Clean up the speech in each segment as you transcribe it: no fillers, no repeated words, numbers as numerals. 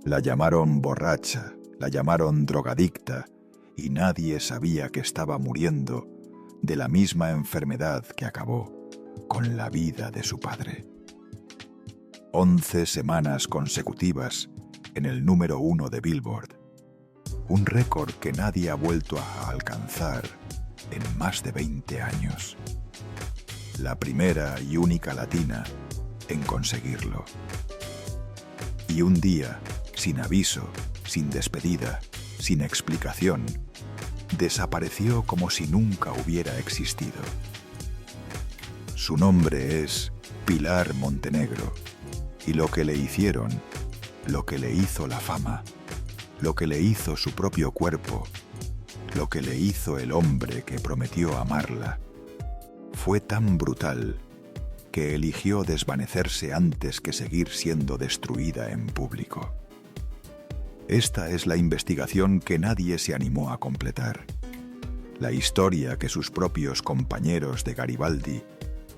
La llamaron borracha, la llamaron drogadicta, y nadie sabía que estaba muriendo de la misma enfermedad que acabó con la vida de su padre. 11 semanas consecutivas en el número 1 de Billboard, un récord que nadie ha vuelto a alcanzar en más de 20 años. La primera y única latina en conseguirlo. Y un día, sin aviso, sin despedida, sin explicación, desapareció como si nunca hubiera existido. Su nombre es Pilar Montenegro, y lo que le hicieron, lo que le hizo la fama, lo que le hizo su propio cuerpo, lo que le hizo el hombre que prometió amarla, fue tan brutal que eligió desvanecerse antes que seguir siendo destruida en público. Esta es la investigación que nadie se animó a completar. La historia que sus propios compañeros de Garibaldi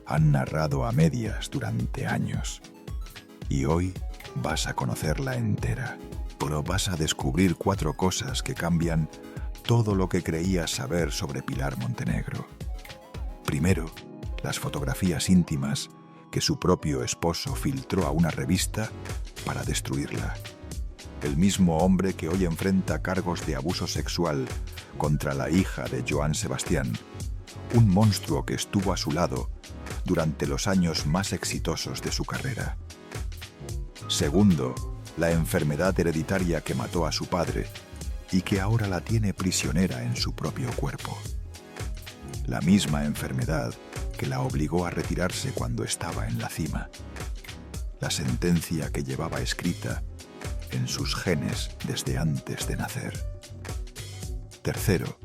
han narrado a medias durante años. Y hoy vas a conocerla entera, pero vas a descubrir 4 cosas que cambian todo lo que creías saber sobre Pilar Montenegro. Primero, las fotografías íntimas que su propio esposo filtró a una revista para destruirla. El mismo hombre que hoy enfrenta cargos de abuso sexual contra la hija de Joan Sebastián, un monstruo que estuvo a su lado durante los años más exitosos de su carrera. Segundo, la enfermedad hereditaria que mató a su padre y que ahora la tiene prisionera en su propio cuerpo. La misma enfermedad que la obligó a retirarse cuando estaba en la cima. La sentencia que llevaba escrita en sus genes desde antes de nacer. Tercero,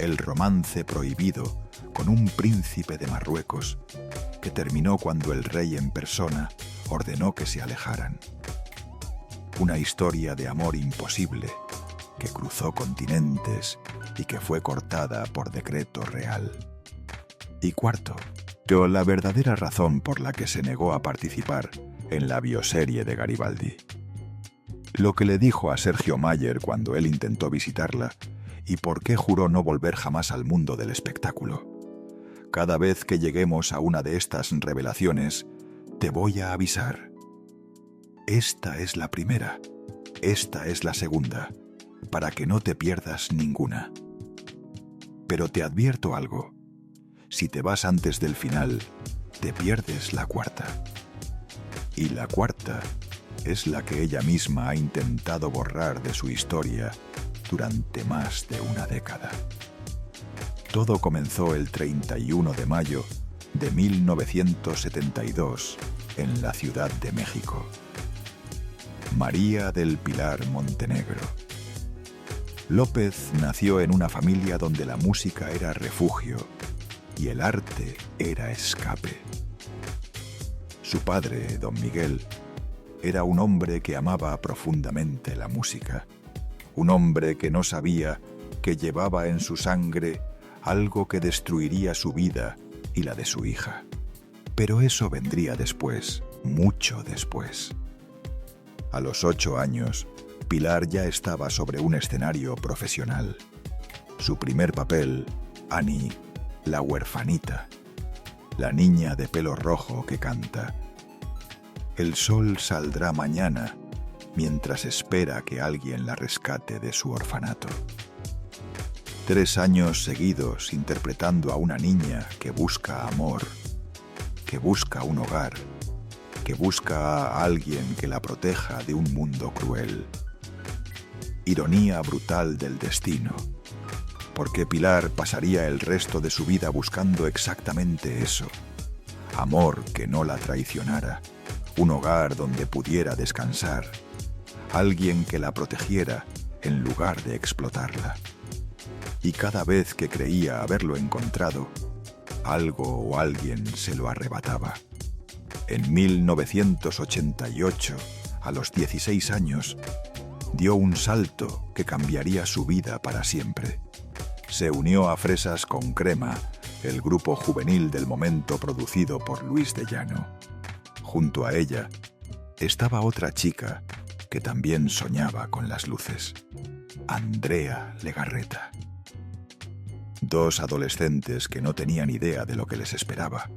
el romance prohibido con un príncipe de Marruecos que terminó cuando el rey en persona ordenó que se alejaran. Una historia de amor imposible que cruzó continentes y que fue cortada por decreto real. Y cuarto, la verdadera razón por la que se negó a participar en la bioserie de Garibaldi. Lo que le dijo a Sergio Mayer cuando él intentó visitarla y por qué juró no volver jamás al mundo del espectáculo. Cada vez que lleguemos a una de estas revelaciones, te voy a avisar. Esta es la primera, esta es la segunda, para que no te pierdas ninguna. Pero te advierto algo. Si te vas antes del final, te pierdes la cuarta. Y la cuarta es la que ella misma ha intentado borrar de su historia durante más de una década. Todo comenzó el 31 de mayo de 1972 en la Ciudad de México. María del Pilar Montenegro. López nació en una familia donde la música era refugio y el arte era escape. Su padre, don Miguel, era un hombre que amaba profundamente la música, un hombre que no sabía que llevaba en su sangre algo que destruiría su vida y la de su hija. Pero eso vendría después, mucho después. A los 8 años, Pilar ya estaba sobre un escenario profesional. Su primer papel, Annie, la huerfanita, la niña de pelo rojo que canta. El sol saldrá mañana mientras espera que alguien la rescate de su orfanato. 3 años seguidos interpretando a una niña que busca amor, que busca un hogar, que busca a alguien que la proteja de un mundo cruel. Ironía brutal del destino, porque Pilar pasaría el resto de su vida buscando exactamente eso: amor que no la traicionara, un hogar donde pudiera descansar, alguien que la protegiera en lugar de explotarla. Y cada vez que creía haberlo encontrado, algo o alguien se lo arrebataba. En 1988, a los 16 años, dio un salto que cambiaría su vida para siempre. Se unió a Fresas con Crema, el grupo juvenil del momento producido por Luis de Llano. Junto a ella estaba otra chica que también soñaba con las luces. Andrea Legarreta. Dos adolescentes que no tenían idea de lo que les esperaba,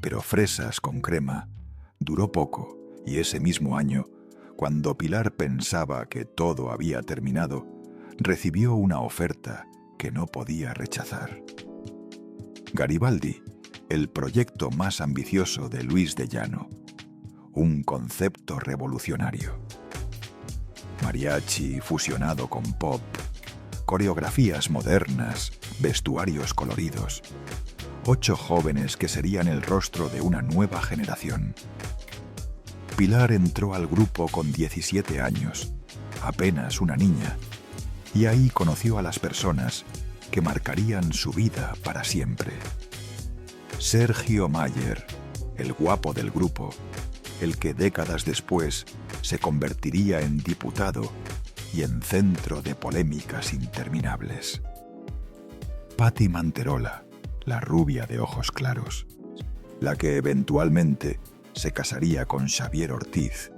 pero Fresas con crema duró poco, y ese mismo año, cuando Pilar pensaba que todo había terminado, recibió una oferta que no podía rechazar. Garibaldi, el proyecto más ambicioso de Luis de Llano, un concepto revolucionario. Mariachi fusionado con pop, coreografías modernas, vestuarios coloridos. 8 jóvenes que serían el rostro de una nueva generación. Pilar entró al grupo con 17 años, apenas una niña, y ahí conoció a las personas que marcarían su vida para siempre. Sergio Mayer, el guapo del grupo, el que décadas después se convertiría en diputado y en centro de polémicas interminables. Patti Manterola, la rubia de ojos claros, la que eventualmente se casaría con Xavier Ortiz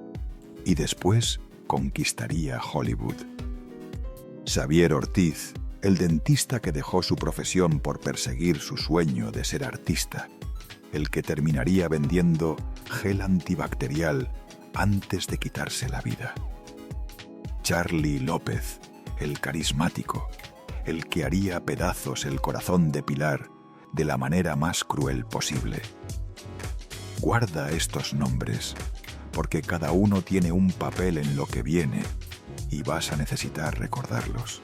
y después conquistaría Hollywood. Xavier Ortiz, el dentista que dejó su profesión por perseguir su sueño de ser artista, el que terminaría vendiendo gel antibacterial antes de quitarse la vida. Charly López, el carismático, el que haría pedazos el corazón de Pilar de la manera más cruel posible. Guarda estos nombres, porque cada uno tiene un papel en lo que viene y vas a necesitar recordarlos.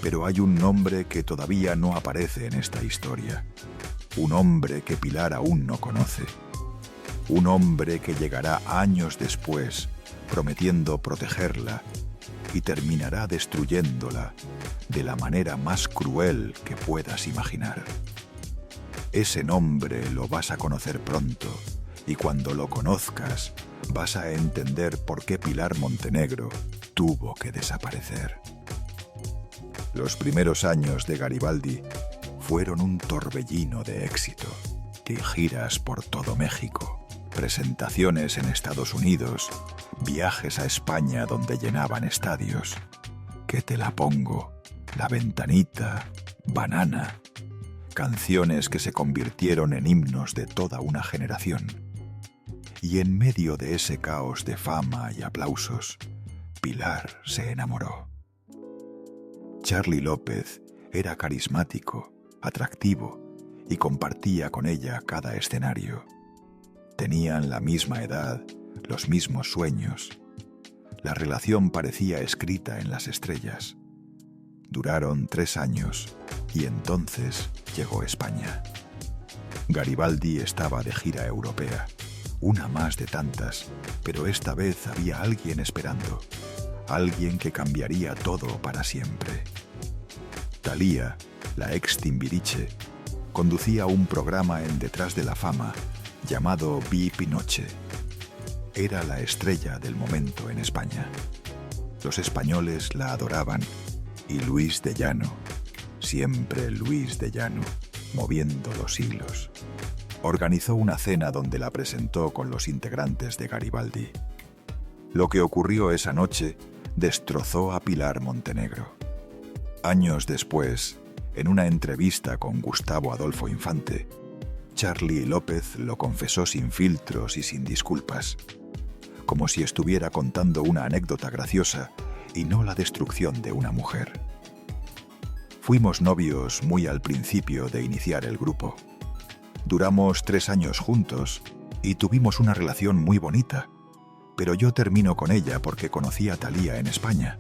Pero hay un nombre que todavía no aparece en esta historia, un hombre que Pilar aún no conoce, un hombre que llegará años después prometiendo protegerla y terminará destruyéndola de la manera más cruel que puedas imaginar. Ese nombre lo vas a conocer pronto, y cuando lo conozcas vas a entender por qué Pilar Montenegro tuvo que desaparecer. Los primeros años de Garibaldi fueron un torbellino de éxito, de giras por todo México, presentaciones en Estados Unidos, viajes a España donde llenaban estadios. ¿Qué te la pongo? La Ventanita, Banana, canciones que se convirtieron en himnos de toda una generación. Y en medio de ese caos de fama y aplausos, Pilar se enamoró. Charly López era carismático, atractivo y compartía con ella cada escenario. Tenían la misma edad, los mismos sueños. La relación parecía escrita en las estrellas. Duraron 3 años y entonces llegó España. Garibaldi estaba de gira europea, una más de tantas, pero esta vez había alguien esperando, alguien que cambiaría todo para siempre. Thalía, la ex Timbiriche, conducía un programa en Detrás de la Fama llamado VIP Noche. Era la estrella del momento en España. Los españoles la adoraban y Luis de Llano, siempre Luis de Llano, moviendo los hilos, organizó una cena donde la presentó con los integrantes de Garibaldi. Lo que ocurrió esa noche destrozó a Pilar Montenegro. Años después, en una entrevista con Gustavo Adolfo Infante, Charly López lo confesó sin filtros y sin disculpas, como si estuviera contando una anécdota graciosa y no la destrucción de una mujer. Fuimos novios muy al principio de iniciar el grupo. Duramos 3 años juntos y tuvimos una relación muy bonita, pero yo termino con ella porque conocí a Thalía en España.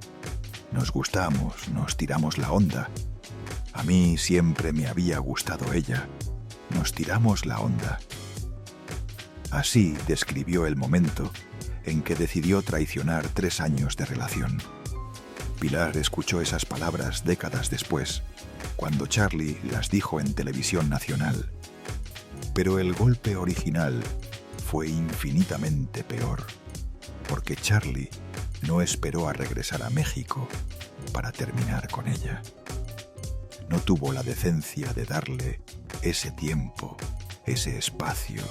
Nos gustamos, nos tiramos la onda. A mí siempre me había gustado ella. Nos tiramos la onda. Así describió el momento en que decidió traicionar 3 años de relación. Pilar escuchó esas palabras décadas después, cuando Charly las dijo en televisión nacional. Pero el golpe original fue infinitamente peor, porque Charly no esperó a regresar a México para terminar con ella. No tuvo la decencia de darle ese tiempo, ese espacio,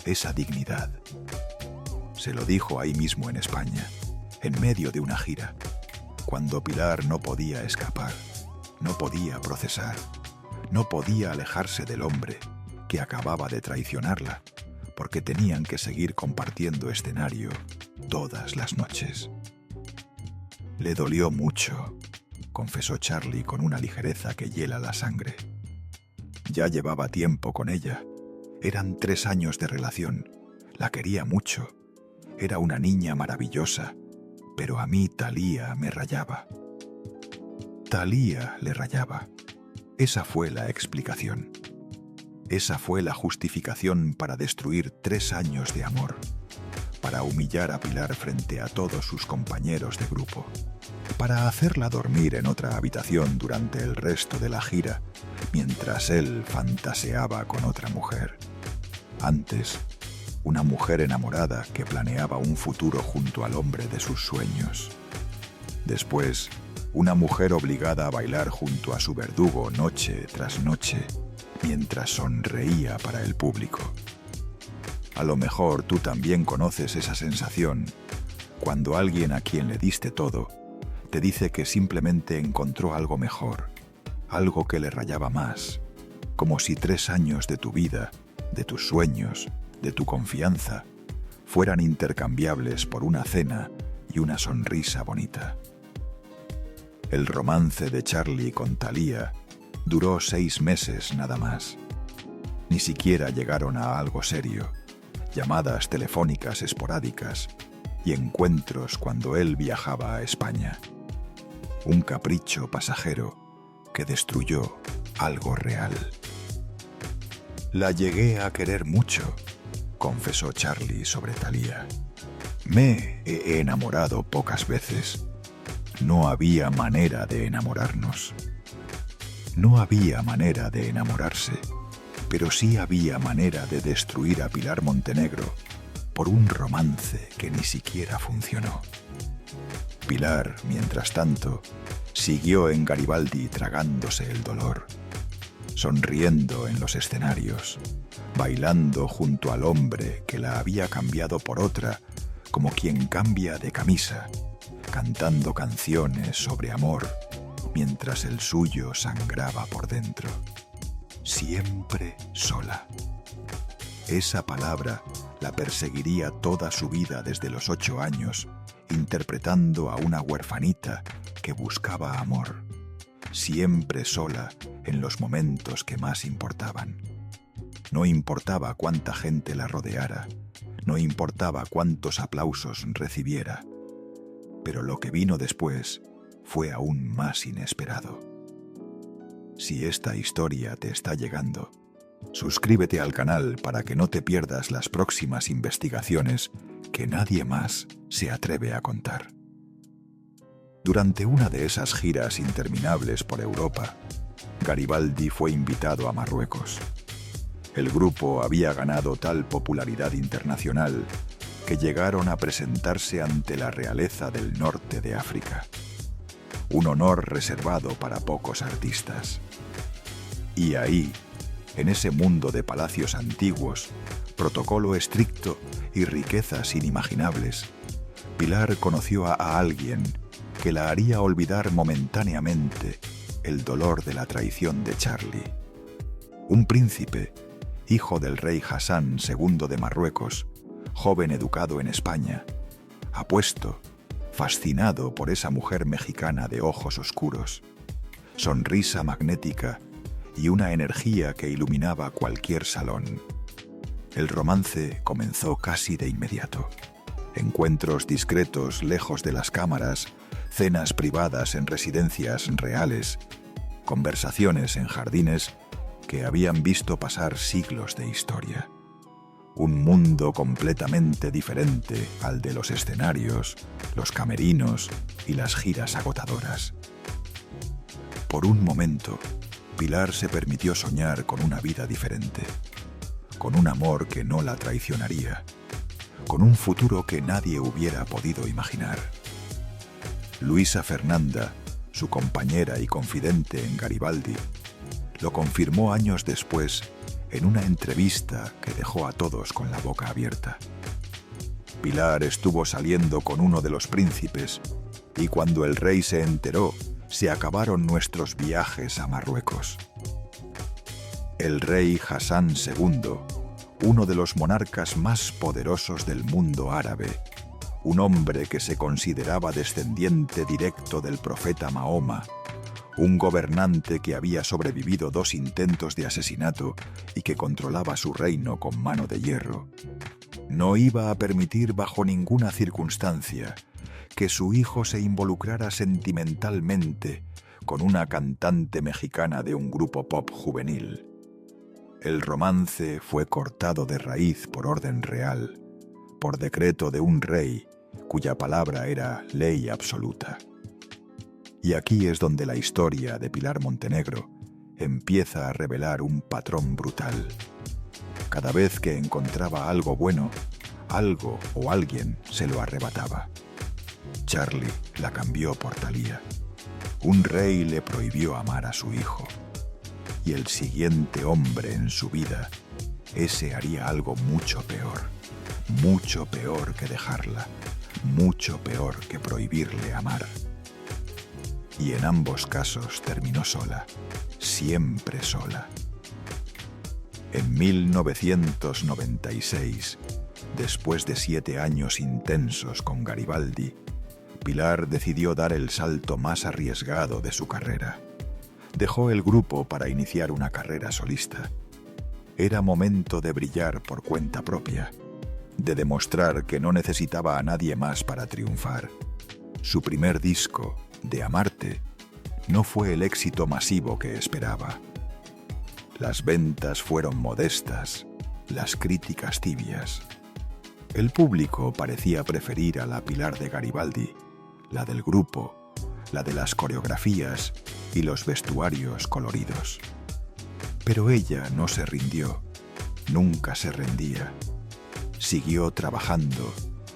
esa dignidad. Se lo dijo ahí mismo en España, en medio de una gira, cuando Pilar no podía escapar, no podía procesar, no podía alejarse del hombre que acababa de traicionarla, porque tenían que seguir compartiendo escenario todas las noches. Le dolió mucho, confesó Charlie con una ligereza que hiela la sangre. Ya llevaba tiempo con ella. Eran 3 años de relación. La quería mucho. Era una niña maravillosa. Pero a mí Thalía me rayaba. Thalía le rayaba. Esa fue la explicación. Esa fue la justificación para destruir 3 años de amor. Para humillar a Pilar frente a todos sus compañeros de grupo. Para hacerla dormir en otra habitación durante el resto de la gira, mientras él fantaseaba con otra mujer. Antes, una mujer enamorada que planeaba un futuro junto al hombre de sus sueños. Después, una mujer obligada a bailar junto a su verdugo noche tras noche, mientras sonreía para el público. A lo mejor tú también conoces esa sensación, cuando alguien a quien le diste todo, te dice que simplemente encontró algo mejor, algo que le rayaba más, como si 3 años de tu vida, de tus sueños, de tu confianza, fueran intercambiables por una cena y una sonrisa bonita. El romance de Charlie con Thalía duró 6 meses nada más. Ni siquiera llegaron a algo serio, llamadas telefónicas esporádicas y encuentros cuando él viajaba a España. Un capricho pasajero que destruyó algo real. La llegué a querer mucho, confesó Charlie sobre Thalía. Me he enamorado pocas veces. No había manera de enamorarnos. No había manera de enamorarse, pero sí había manera de destruir a Pilar Montenegro por un romance que ni siquiera funcionó. Pilar, mientras tanto, siguió en Garibaldi tragándose el dolor, sonriendo en los escenarios, bailando junto al hombre que la había cambiado por otra, como quien cambia de camisa, cantando canciones sobre amor, mientras el suyo sangraba por dentro. Siempre sola. Esa palabra la perseguiría toda su vida desde los 8 años, interpretando a una huerfanita que buscaba amor, siempre sola en los momentos que más importaban. No importaba cuánta gente la rodeara, no importaba cuántos aplausos recibiera, pero lo que vino después fue aún más inesperado. Si esta historia te está llegando, suscríbete al canal para que no te pierdas las próximas investigaciones que nadie más se atreve a contar. Durante una de esas giras interminables por Europa, Garibaldi fue invitado a Marruecos. El grupo había ganado tal popularidad internacional que llegaron a presentarse ante la realeza del norte de África. Un honor reservado para pocos artistas. Y ahí, en ese mundo de palacios antiguos, protocolo estricto y riquezas inimaginables, Pilar conoció a alguien que la haría olvidar momentáneamente el dolor de la traición de Charlie. Un príncipe, hijo del rey Hassan II de Marruecos, joven educado en España, apuesto, fascinado por esa mujer mexicana de ojos oscuros, sonrisa magnética y una energía que iluminaba cualquier salón. El romance comenzó casi de inmediato. Encuentros discretos lejos de las cámaras, cenas privadas en residencias reales, conversaciones en jardines que habían visto pasar siglos de historia. Un mundo completamente diferente al de los escenarios, los camerinos y las giras agotadoras. Por un momento, Pilar se permitió soñar con una vida diferente, con un amor que no la traicionaría, con un futuro que nadie hubiera podido imaginar. Luisa Fernanda, su compañera y confidente en Garibaldi, lo confirmó años después en una entrevista que dejó a todos con la boca abierta. Pilar estuvo saliendo con uno de los príncipes y cuando el rey se enteró, se acabaron nuestros viajes a Marruecos. El rey Hassan II, uno de los monarcas más poderosos del mundo árabe, un hombre que se consideraba descendiente directo del profeta Mahoma, un gobernante que había sobrevivido 2 intentos de asesinato y que controlaba su reino con mano de hierro, no iba a permitir bajo ninguna circunstancia que su hijo se involucrara sentimentalmente con una cantante mexicana de un grupo pop juvenil. El romance fue cortado de raíz por orden real, por decreto de un rey cuya palabra era ley absoluta. Y aquí es donde la historia de Pilar Montenegro empieza a revelar un patrón brutal. Cada vez que encontraba algo bueno, algo o alguien se lo arrebataba. Charlie la cambió por Thalía. Un rey le prohibió amar a su hijo. Y el siguiente hombre en su vida, ese haría algo mucho peor que dejarla, mucho peor que prohibirle amar. Y en ambos casos terminó sola, siempre sola. En 1996, después de 7 años intensos con Garibaldi, Pilar decidió dar el salto más arriesgado de su carrera. Dejó el grupo para iniciar una carrera solista. Era momento de brillar por cuenta propia, de demostrar que no necesitaba a nadie más para triunfar. Su primer disco, De Amarte, no fue el éxito masivo que esperaba. Las ventas fueron modestas, las críticas tibias. El público parecía preferir a la Pilar de Garibaldi, la del grupo, la de las coreografías y los vestuarios coloridos. Pero ella no se rindió, nunca se rendía. Siguió trabajando,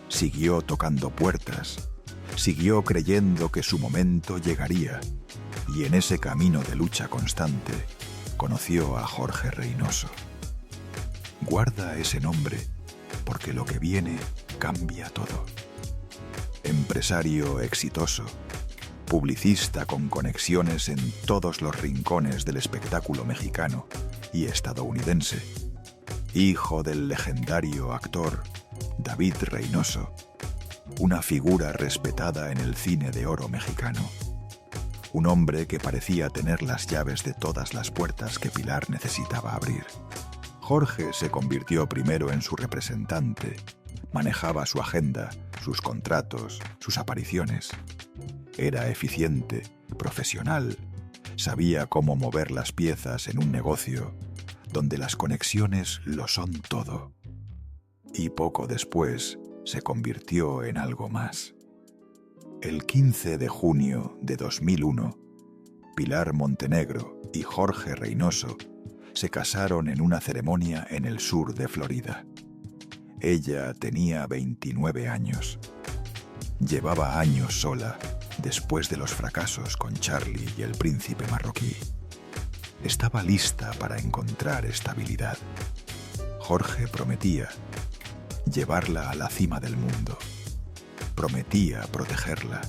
siguió tocando puertas, siguió creyendo que su momento llegaría, y en ese camino de lucha constante conoció a Jorge Reynoso. Guarda ese nombre, porque lo que viene cambia todo. Empresario exitoso, publicista con conexiones en todos los rincones del espectáculo mexicano y estadounidense, hijo del legendario actor David Reynoso, una figura respetada en el cine de oro mexicano, un hombre que parecía tener las llaves de todas las puertas que Pilar necesitaba abrir. Jorge se convirtió primero en su representante, manejaba su agenda, sus contratos, sus apariciones. Era eficiente, profesional, sabía cómo mover las piezas en un negocio donde las conexiones lo son todo. Y poco después se convirtió en algo más. El 15 de junio de 2001, Pilar Montenegro y Jorge Reynoso se casaron en una ceremonia en el sur de Florida. Ella tenía 29 años. Llevaba años sola después de los fracasos con Charlie y el príncipe marroquí. Estaba lista para encontrar estabilidad. Jorge prometía llevarla a la cima del mundo. Prometía protegerla.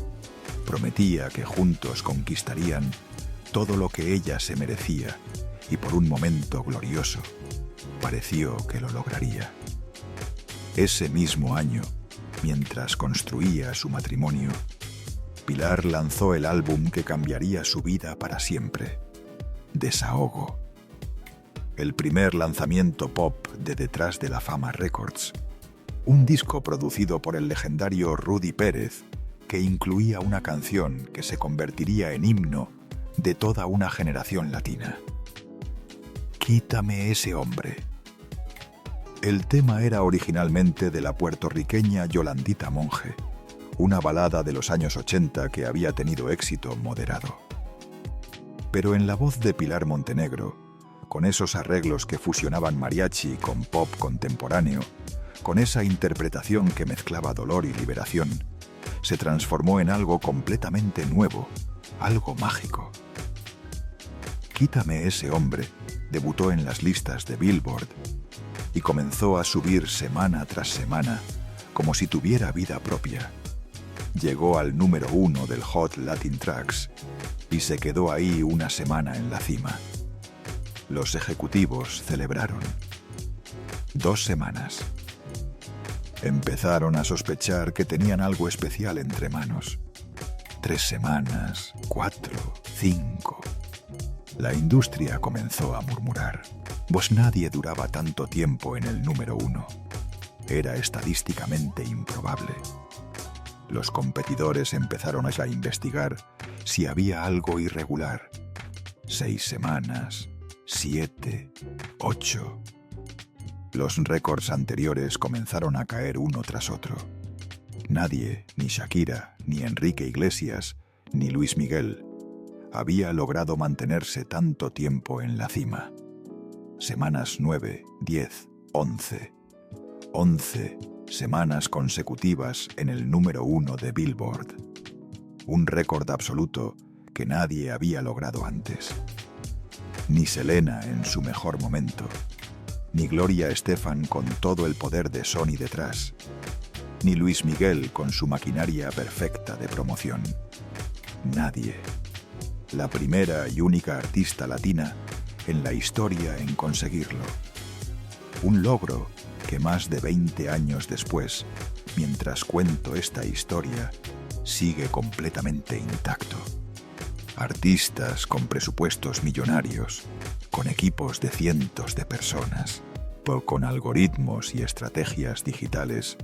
Prometía que juntos conquistarían todo lo que ella se merecía y por un momento glorioso pareció que lo lograría. Ese mismo año, mientras construía su matrimonio, Pilar lanzó el álbum que cambiaría su vida para siempre, Desahogo. El primer lanzamiento pop de Detrás de la Fama Records, un disco producido por el legendario Rudy Pérez que incluía una canción que se convertiría en himno de toda una generación latina. Quítame ese hombre. El tema era originalmente de la puertorriqueña Yolandita Monge, una balada de los años 80 que había tenido éxito moderado. Pero en la voz de Pilar Montenegro, con esos arreglos que fusionaban mariachi con pop contemporáneo, con esa interpretación que mezclaba dolor y liberación, se transformó en algo completamente nuevo, algo mágico. Quítame ese hombre debutó en las listas de Billboard y comenzó a subir semana tras semana como si tuviera vida propia. Llegó al número 1 del Hot Latin Tracks y se quedó ahí una semana en la cima. Los ejecutivos celebraron. 2 semanas. Empezaron a sospechar que tenían algo especial entre manos. 3 semanas, 4, 5. La industria comenzó a murmurar, pues nadie duraba tanto tiempo en el número 1. Era estadísticamente improbable. Los competidores empezaron a investigar si había algo irregular. 6 semanas, 7, 8. Los récords anteriores comenzaron a caer uno tras otro. Nadie, ni Shakira, ni Enrique Iglesias, ni Luis Miguel, había logrado mantenerse tanto tiempo en la cima. Semanas 9, 10, 11. 11 semanas consecutivas en el número 1 de Billboard. Un récord absoluto que nadie había logrado antes. Ni Selena en su mejor momento, ni Gloria Estefan con todo el poder de Sony detrás, ni Luis Miguel con su maquinaria perfecta de promoción. Nadie. La primera y única artista latina en la historia en conseguirlo. Un logro que más de 20 años después, mientras cuento esta historia, sigue completamente intacto. Artistas con presupuestos millonarios, con equipos de cientos de personas, con algoritmos y estrategias digitales,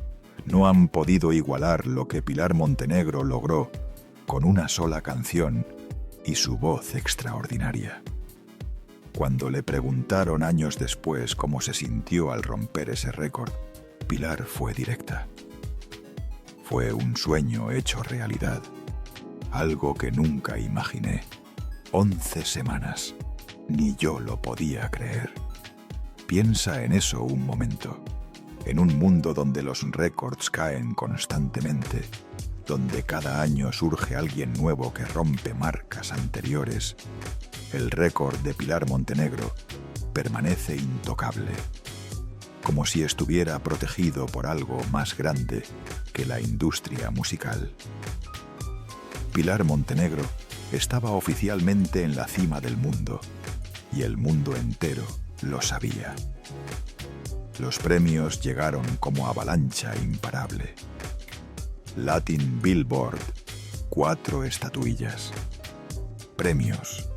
no han podido igualar lo que Pilar Montenegro logró con una sola canción y su voz extraordinaria. Cuando le preguntaron años después cómo se sintió al romper ese récord, Pilar fue directa. Fue un sueño hecho realidad, algo que nunca imaginé. 11 semanas. Ni yo lo podía creer. Piensa en eso un momento. En un mundo donde los récords caen constantemente, donde cada año surge alguien nuevo que rompe marcas anteriores, el récord de Pilar Montenegro permanece intocable, como si estuviera protegido por algo más grande que la industria musical. Pilar Montenegro estaba oficialmente en la cima del mundo, y el mundo entero lo sabía. Los premios llegaron como avalancha imparable. Latin Billboard, 4 estatuillas. Premios.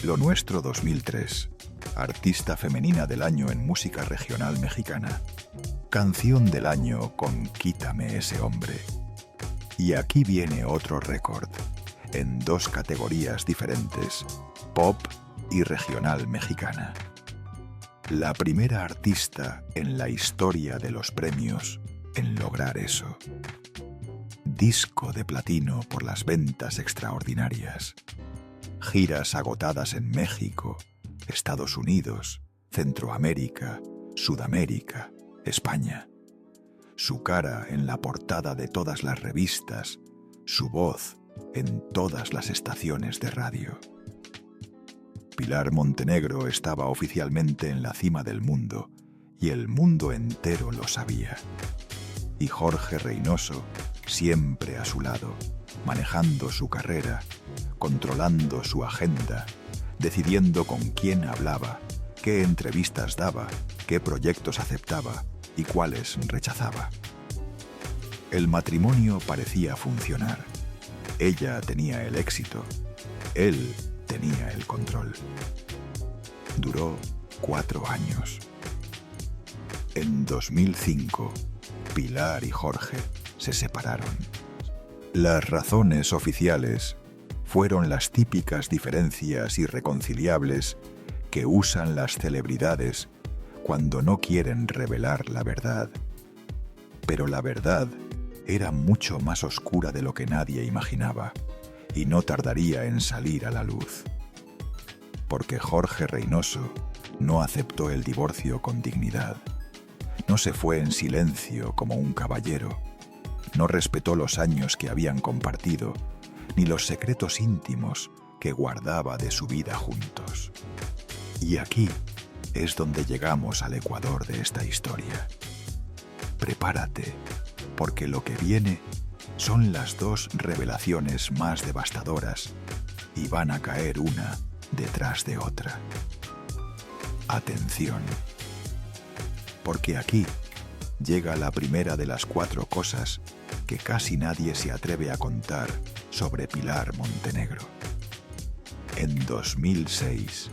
Lo Nuestro 2003, Artista Femenina del Año en Música Regional Mexicana. Canción del Año con Quítame ese hombre. Y aquí viene otro récord, en 2 categorías diferentes, pop y regional mexicana. La primera artista en la historia de los premios en lograr eso. Disco de platino por las ventas extraordinarias. Giras agotadas en México, Estados Unidos, Centroamérica, Sudamérica, España. Su cara en la portada de todas las revistas, su voz en todas las estaciones de radio. Pilar Montenegro estaba oficialmente en la cima del mundo, y el mundo entero lo sabía. Y Jorge Reynoso, siempre a su lado, manejando su carrera, controlando su agenda, decidiendo con quién hablaba, qué entrevistas daba, qué proyectos aceptaba y cuáles rechazaba. El matrimonio parecía funcionar. Ella tenía el éxito, él tenía el control. Duró 4 años. En 2005, Pilar y Jorge se separaron. Las razones oficiales fueron las típicas diferencias irreconciliables que usan las celebridades cuando no quieren revelar la verdad. Pero la verdad era mucho más oscura de lo que nadie imaginaba y no tardaría en salir a la luz. Porque Jorge Reynoso no aceptó el divorcio con dignidad. No se fue en silencio como un caballero. No respetó los años que habían compartido, ni los secretos íntimos que guardaba de su vida juntos. Y aquí es donde llegamos al ecuador de esta historia. Prepárate, porque lo que viene son las dos revelaciones más devastadoras y van a caer una detrás de otra. Atención, porque aquí llega la primera de las 4 cosas que casi nadie se atreve a contar sobre Pilar Montenegro. En 2006,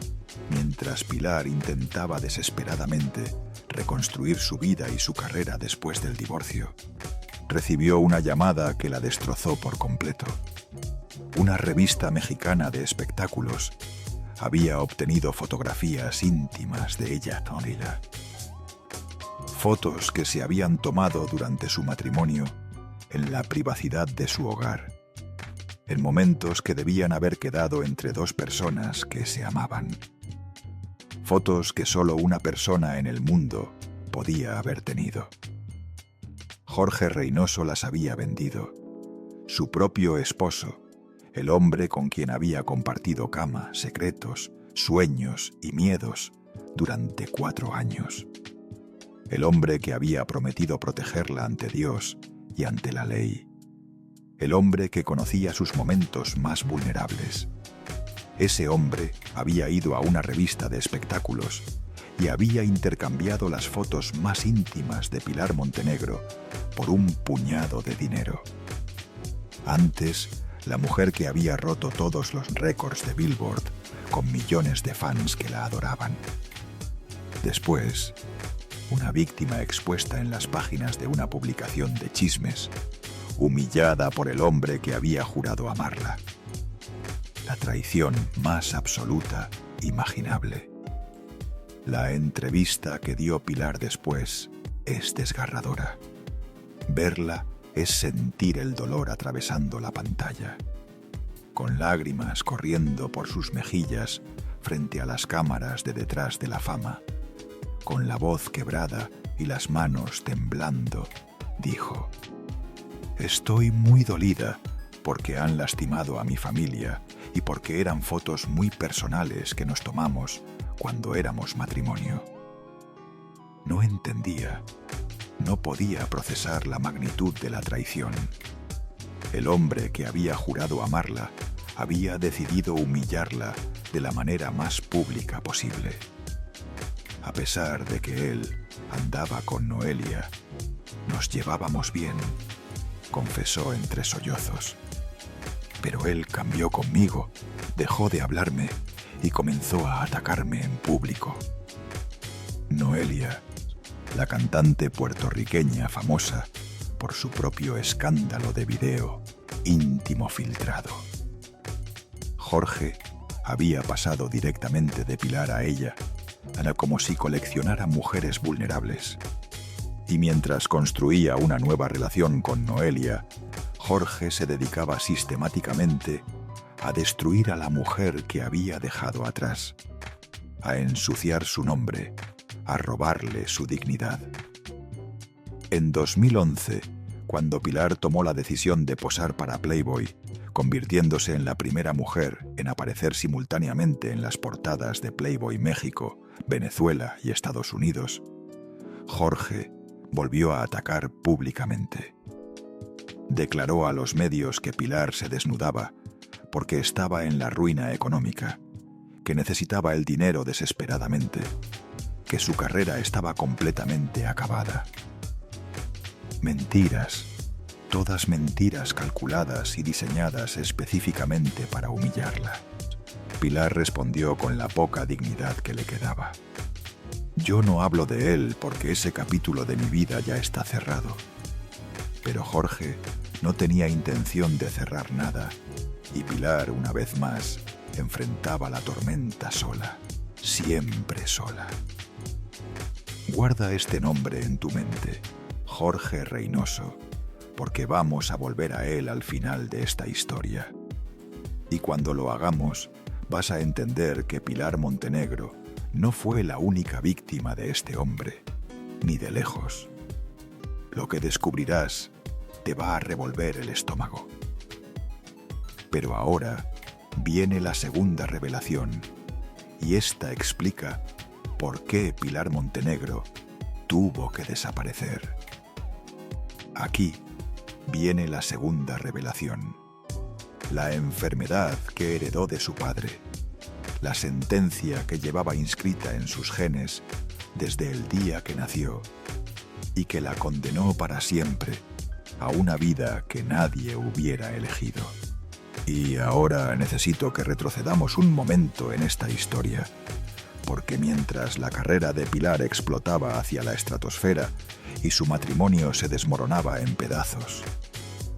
mientras Pilar intentaba desesperadamente reconstruir su vida y su carrera después del divorcio, recibió una llamada que la destrozó por completo. Una revista mexicana de espectáculos había obtenido fotografías íntimas de ella con ella. Fotos que se habían tomado durante su matrimonio en la privacidad de su hogar, en momentos que debían haber quedado entre 2 personas que se amaban. Fotos que solo una persona en el mundo podía haber tenido. Jorge Reynoso las había vendido. Su propio esposo, el hombre con quien había compartido cama, secretos, sueños y miedos durante 4 años. El hombre que había prometido protegerla ante Dios y ante la ley. El hombre que conocía sus momentos más vulnerables. Ese hombre había ido a una revista de espectáculos y había intercambiado las fotos más íntimas de Pilar Montenegro por un puñado de dinero. Antes, la mujer que había roto todos los récords de Billboard con millones de fans que la adoraban. Después, una víctima expuesta en las páginas de una publicación de chismes, humillada por el hombre que había jurado amarla. La traición más absoluta imaginable. La entrevista que dio Pilar después es desgarradora. Verla es sentir el dolor atravesando la pantalla, con lágrimas corriendo por sus mejillas frente a las cámaras de detrás de la fama. Con la voz quebrada y las manos temblando, dijo: «Estoy muy dolida porque han lastimado a mi familia y porque eran fotos muy personales que nos tomamos cuando éramos matrimonio». No entendía, no podía procesar la magnitud de la traición. El hombre que había jurado amarla había decidido humillarla de la manera más pública posible. A pesar de que él andaba con Noelia, nos llevábamos bien, confesó entre sollozos. Pero él cambió conmigo, dejó de hablarme y comenzó a atacarme en público. Noelia, la cantante puertorriqueña famosa por su propio escándalo de video íntimo filtrado. Jorge había pasado directamente de Pilar a ella, era como si coleccionara mujeres vulnerables. Y mientras construía una nueva relación con Noelia, Jorge se dedicaba sistemáticamente a destruir a la mujer que había dejado atrás, a ensuciar su nombre, a robarle su dignidad. En 2011, cuando Pilar tomó la decisión de posar para Playboy, convirtiéndose en la primera mujer en aparecer simultáneamente en las portadas de Playboy México, Venezuela y Estados Unidos, Jorge volvió a atacar públicamente. Declaró a los medios que Pilar se desnudaba porque estaba en la ruina económica, que necesitaba el dinero desesperadamente, que su carrera estaba completamente acabada. Mentiras, todas mentiras calculadas y diseñadas específicamente para humillarla. Pilar respondió con la poca dignidad que le quedaba: «Yo no hablo de él porque ese capítulo de mi vida ya está cerrado». Pero Jorge no tenía intención de cerrar nada, y Pilar, una vez más, enfrentaba la tormenta sola, siempre sola. Guarda este nombre en tu mente, Jorge Reynoso, porque vamos a volver a él al final de esta historia. Y cuando lo hagamos, vas a entender que Pilar Montenegro no fue la única víctima de este hombre, ni de lejos. Lo que descubrirás te va a revolver el estómago. Pero ahora viene la segunda revelación, y esta explica por qué Pilar Montenegro tuvo que desaparecer. Aquí viene la segunda revelación. La enfermedad que heredó de su padre. La sentencia que llevaba inscrita en sus genes desde el día que nació y que la condenó para siempre a una vida que nadie hubiera elegido. Y ahora necesito que retrocedamos un momento en esta historia, porque mientras la carrera de Pilar explotaba hacia la estratosfera y su matrimonio se desmoronaba en pedazos,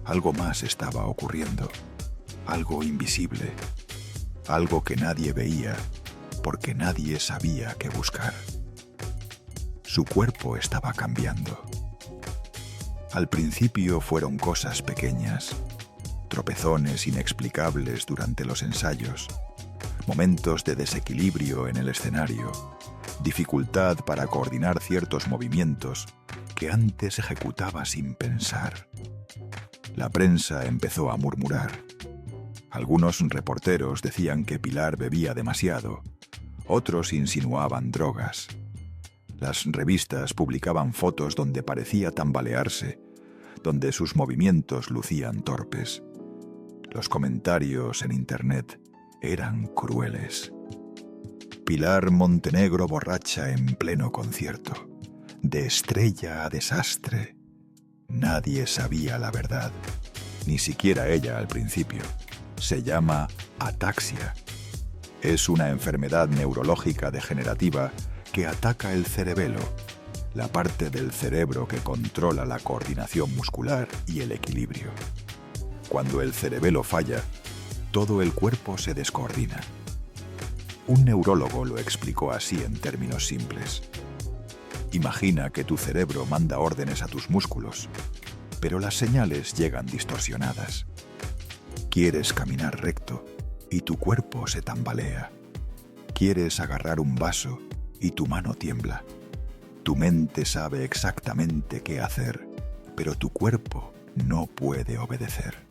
algo más estaba ocurriendo, algo invisible, algo que nadie veía porque nadie sabía qué buscar. Su cuerpo estaba cambiando. Al principio fueron cosas pequeñas, tropezones inexplicables durante los ensayos, momentos de desequilibrio en el escenario, dificultad para coordinar ciertos movimientos que antes ejecutaba sin pensar. La prensa empezó a murmurar. Algunos reporteros decían que Pilar bebía demasiado, otros insinuaban drogas. Las revistas publicaban fotos donde parecía tambalearse, donde sus movimientos lucían torpes. Los comentarios en internet eran crueles. Pilar Montenegro borracha en pleno concierto, de estrella a desastre. Nadie sabía la verdad, ni siquiera ella al principio. Se llama ataxia. Es una enfermedad neurológica degenerativa que ataca el cerebelo, la parte del cerebro que controla la coordinación muscular y el equilibrio. Cuando el cerebelo falla, todo el cuerpo se descoordina. Un neurólogo lo explicó así en términos simples. Imagina que tu cerebro manda órdenes a tus músculos, pero las señales llegan distorsionadas. Quieres caminar recto y tu cuerpo se tambalea. Quieres agarrar un vaso y tu mano tiembla. Tu mente sabe exactamente qué hacer, pero tu cuerpo no puede obedecer.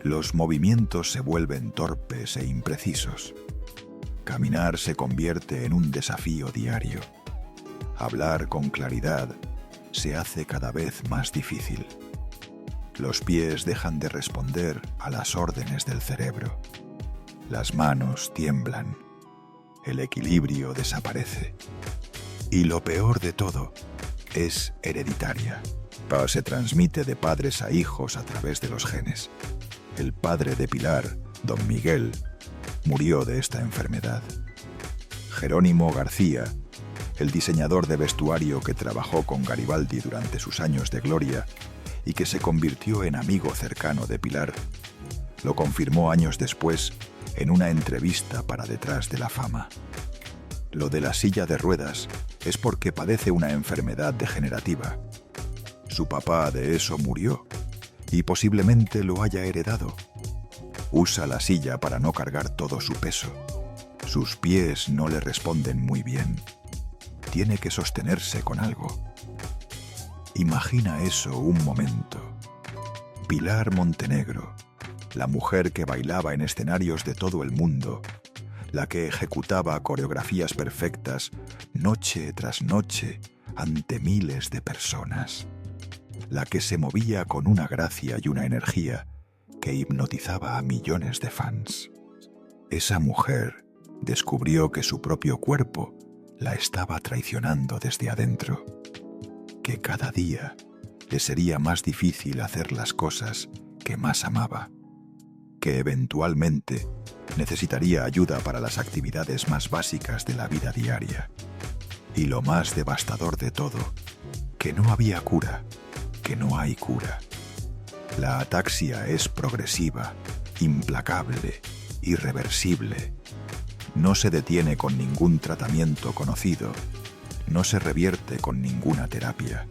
Los movimientos se vuelven torpes e imprecisos. Caminar se convierte en un desafío diario. Hablar con claridad se hace cada vez más difícil. Los pies dejan de responder a las órdenes del cerebro. Las manos tiemblan. El equilibrio desaparece. Y lo peor de todo es hereditaria. Se transmite de padres a hijos a través de los genes. El padre de Pilar, don Miguel, murió de esta enfermedad. Jerónimo García, el diseñador de vestuario que trabajó con Garibaldi durante sus años de gloria y que se convirtió en amigo cercano de Pilar, lo confirmó años después en una entrevista para Detrás de la Fama. Lo de la silla de ruedas es porque padece una enfermedad degenerativa. Su papá de eso murió y posiblemente lo haya heredado. Usa la silla para no cargar todo su peso. Sus pies no le responden muy bien. Tiene que sostenerse con algo. Imagina eso un momento. Pilar Montenegro, la mujer que bailaba en escenarios de todo el mundo, la que ejecutaba coreografías perfectas noche tras noche ante miles de personas, la que se movía con una gracia y una energía que hipnotizaba a millones de fans. Esa mujer descubrió que su propio cuerpo la estaba traicionando desde adentro, que cada día le sería más difícil hacer las cosas que más amaba, que eventualmente necesitaría ayuda para las actividades más básicas de la vida diaria. Y lo más devastador de todo, que no había cura, que no hay cura. La ataxia es progresiva, implacable, irreversible. No se detiene con ningún tratamiento conocido, no se revierte con ninguna terapia.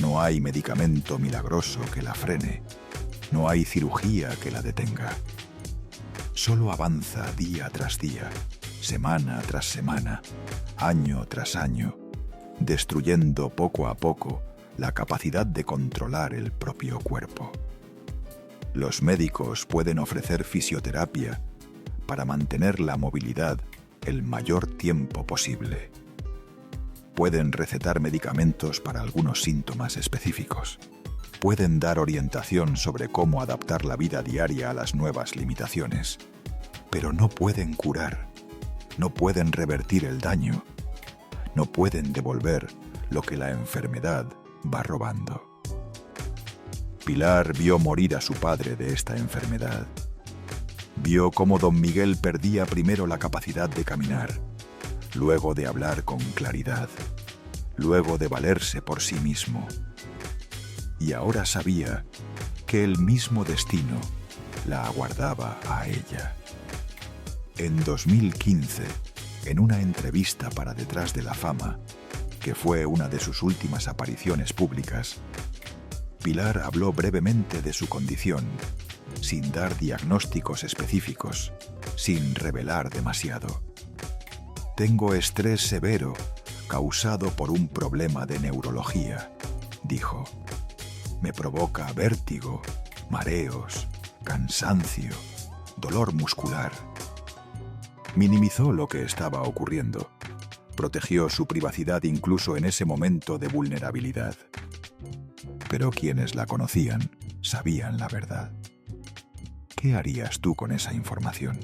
No hay medicamento milagroso que la frene, no hay cirugía que la detenga. Solo avanza día tras día, semana tras semana, año tras año, destruyendo poco a poco la capacidad de controlar el propio cuerpo. Los médicos pueden ofrecer fisioterapia para mantener la movilidad el mayor tiempo posible. Pueden recetar medicamentos para algunos síntomas específicos. Pueden dar orientación sobre cómo adaptar la vida diaria a las nuevas limitaciones. Pero no pueden curar, no pueden revertir el daño, no pueden devolver lo que la enfermedad va robando. Pilar vio morir a su padre de esta enfermedad. Vio cómo don Miguel perdía primero la capacidad de caminar, luego de hablar con claridad, luego de valerse por sí mismo. Y ahora sabía que el mismo destino la aguardaba a ella. En 2015, en una entrevista para Detrás de la Fama, que fue una de sus últimas apariciones públicas, Pilar habló brevemente de su condición, sin dar diagnósticos específicos, sin revelar demasiado. Tengo estrés severo causado por un problema de neurología, dijo. Me provoca vértigo, mareos, cansancio, dolor muscular. Minimizó lo que estaba ocurriendo. Protegió su privacidad incluso en ese momento de vulnerabilidad. Pero quienes la conocían sabían la verdad. ¿Qué harías tú con esa información?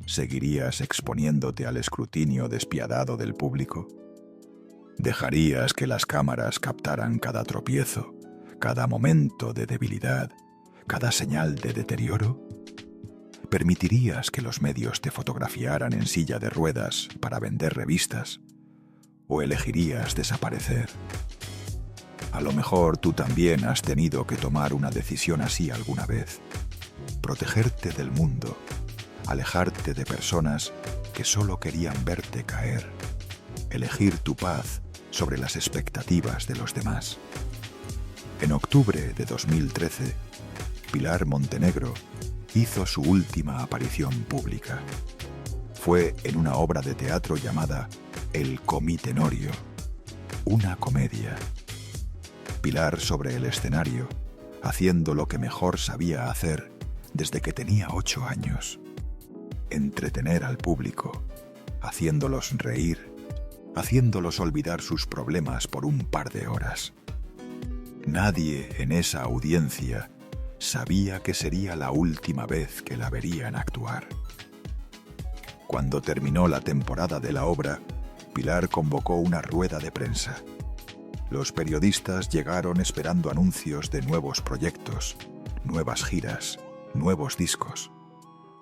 ¿Seguirías exponiéndote al escrutinio despiadado del público? ¿Dejarías que las cámaras captaran cada tropiezo, cada momento de debilidad, cada señal de deterioro? ¿Permitirías que los medios te fotografiaran en silla de ruedas para vender revistas? ¿O elegirías desaparecer? A lo mejor tú también has tenido que tomar una decisión así alguna vez. Protegerte del mundo, alejarte de personas que solo querían verte caer, elegir tu paz sobre las expectativas de los demás. En octubre de 2013, Pilar Montenegro hizo su última aparición pública. Fue en una obra de teatro llamada El Comitenorio, una comedia. Pilar sobre el escenario, haciendo lo que mejor sabía hacer desde que tenía 8 años. Entretener al público, haciéndolos reír, haciéndolos olvidar sus problemas por un par de horas. Nadie en esa audiencia sabía que sería la última vez que la verían actuar. Cuando terminó la temporada de la obra, Pilar convocó una rueda de prensa. Los periodistas llegaron esperando anuncios de nuevos proyectos, nuevas giras, nuevos discos.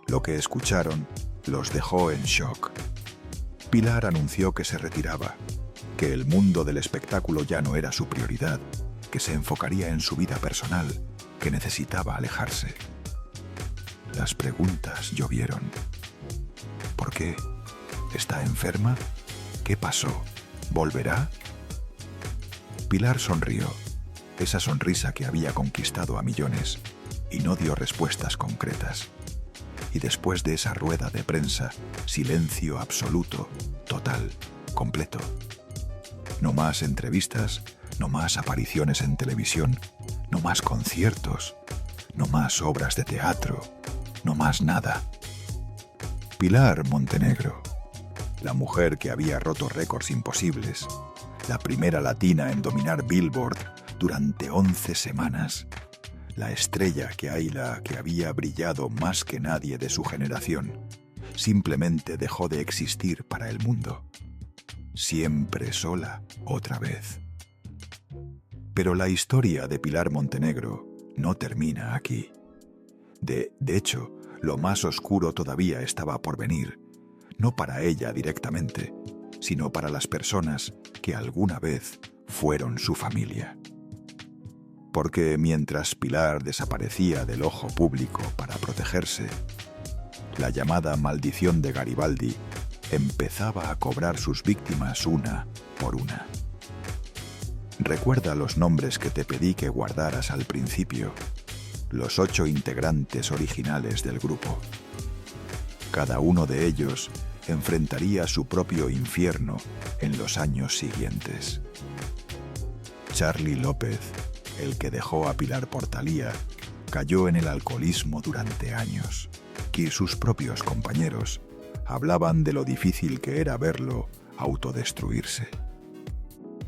Lo que escucharon los dejó en shock. Pilar anunció que se retiraba, que el mundo del espectáculo ya no era su prioridad, que se enfocaría en su vida personal, que necesitaba alejarse. Las preguntas llovieron. ¿Por qué? ¿Está enferma? ¿Qué pasó? ¿Volverá? Pilar sonrió, esa sonrisa que había conquistado a millones, y no dio respuestas concretas. Y después de esa rueda de prensa, silencio absoluto, total, completo. No más entrevistas, no más apariciones en televisión, no más conciertos, no más obras de teatro, no más nada. Pilar Montenegro, la mujer que había roto récords imposibles, la primera latina en dominar Billboard durante 11 semanas, la estrella que había brillado más que nadie de su generación, simplemente dejó de existir para el mundo. Siempre sola, otra vez. Pero la historia de Pilar Montenegro no termina aquí. De hecho, lo más oscuro todavía estaba por venir, no para ella directamente, sino para las personas que alguna vez fueron su familia. Porque mientras Pilar desaparecía del ojo público para protegerse, la llamada maldición de Garibaldi empezaba a cobrar sus víctimas una por una. Recuerda los nombres que te pedí que guardaras al principio, los 8 integrantes originales del grupo. Cada uno de ellos enfrentaría su propio infierno en los años siguientes. Charly López, el que dejó a Pilar Portalía, cayó en el alcoholismo durante años, y sus propios compañeros hablaban de lo difícil que era verlo autodestruirse.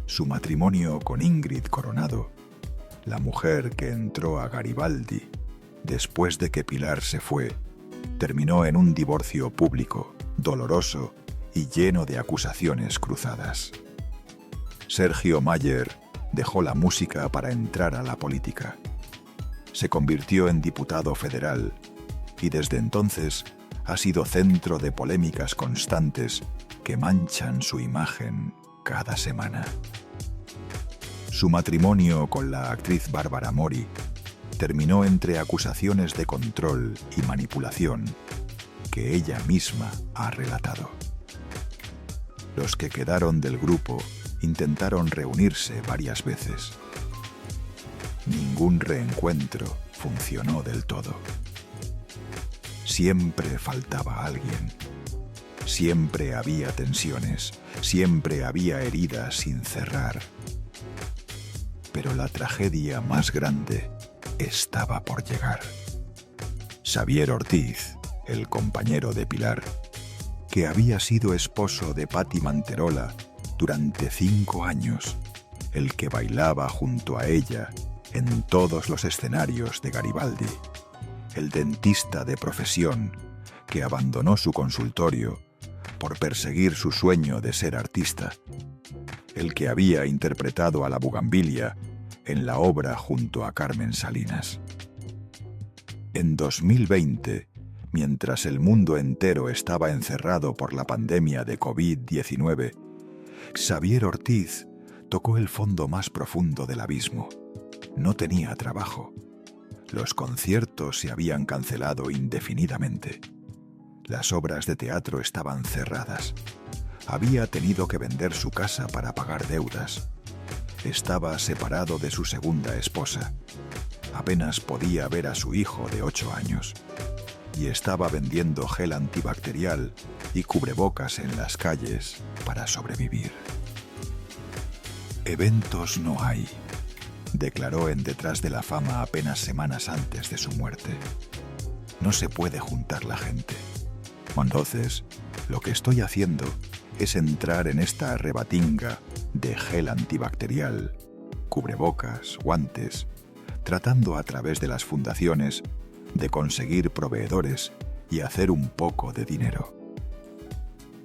Su matrimonio con Ingrid Coronado, la mujer que entró a Garibaldi después de que Pilar se fue, terminó en un divorcio público, doloroso y lleno de acusaciones cruzadas. Sergio Mayer dejó la música para entrar a la política. Se convirtió en diputado federal y desde entonces ha sido centro de polémicas constantes que manchan su imagen cada semana. Su matrimonio con la actriz Bárbara Mori terminó entre acusaciones de control y manipulación que ella misma ha relatado. Los que quedaron del grupo intentaron reunirse varias veces. Ningún reencuentro funcionó del todo. Siempre faltaba alguien. Siempre había tensiones. Siempre había heridas sin cerrar. Pero la tragedia más grande estaba por llegar. Xavier Ortiz, el compañero de Pilar, que había sido esposo de Patti Manterola durante 5 años, el que bailaba junto a ella en todos los escenarios de Garibaldi, el dentista de profesión que abandonó su consultorio por perseguir su sueño de ser artista, el que había interpretado a la Bugambilia en la obra junto a Carmen Salinas. En 2020, mientras el mundo entero estaba encerrado por la pandemia de COVID-19, Xavier Ortiz tocó el fondo más profundo del abismo. No tenía trabajo. Los conciertos se habían cancelado indefinidamente. Las obras de teatro estaban cerradas. Había tenido que vender su casa para pagar deudas. Estaba separado de su segunda esposa. Apenas podía ver a su hijo de 8 años. Y estaba vendiendo gel antibacterial y cubrebocas en las calles para sobrevivir. Eventos no hay, declaró en Detrás de la Fama apenas semanas antes de su muerte. No se puede juntar la gente. Entonces, lo que estoy haciendo es entrar en esta rebatinga de gel antibacterial, cubrebocas, guantes, tratando a través de las fundaciones de conseguir proveedores y hacer un poco de dinero.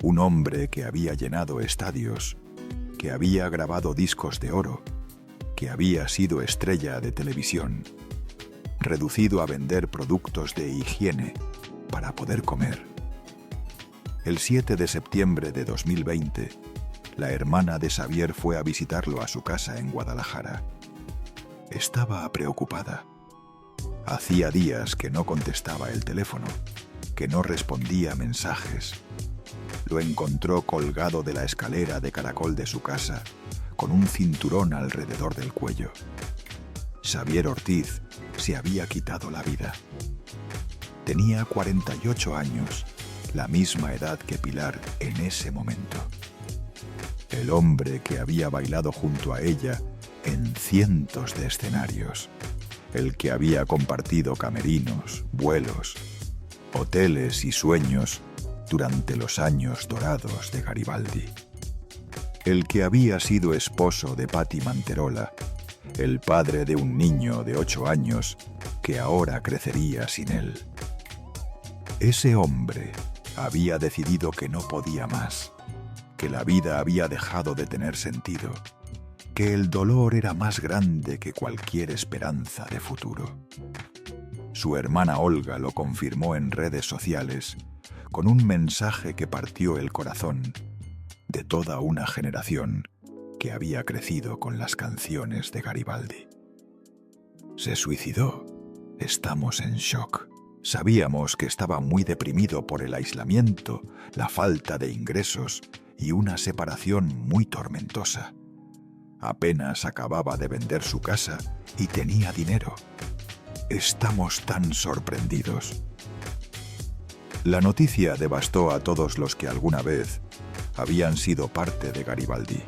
Un hombre que había llenado estadios, que había grabado discos de oro, que había sido estrella de televisión, reducido a vender productos de higiene para poder comer. El 7 de septiembre de 2020, la hermana de Xavier fue a visitarlo a su casa en Guadalajara. Estaba preocupada. Hacía días que no contestaba el teléfono, que no respondía mensajes. Lo encontró colgado de la escalera de caracol de su casa, con un cinturón alrededor del cuello. Xavier Ortiz se había quitado la vida. Tenía 48 años, la misma edad que Pilar en ese momento. El hombre que había bailado junto a ella en cientos de escenarios. El que había compartido camerinos, vuelos, hoteles y sueños durante los años dorados de Garibaldi. El que había sido esposo de Patti Manterola, el padre de un niño de 8 años que ahora crecería sin él. Ese hombre había decidido que no podía más, que la vida había dejado de tener sentido, que el dolor era más grande que cualquier esperanza de futuro. Su hermana Olga lo confirmó en redes sociales con un mensaje que partió el corazón de toda una generación que había crecido con las canciones de Garibaldi. Se suicidó. Estamos en shock. Sabíamos que estaba muy deprimido por el aislamiento, la falta de ingresos y una separación muy tormentosa. Apenas acababa de vender su casa y tenía dinero. Estamos tan sorprendidos. La noticia devastó a todos los que alguna vez habían sido parte de Garibaldi.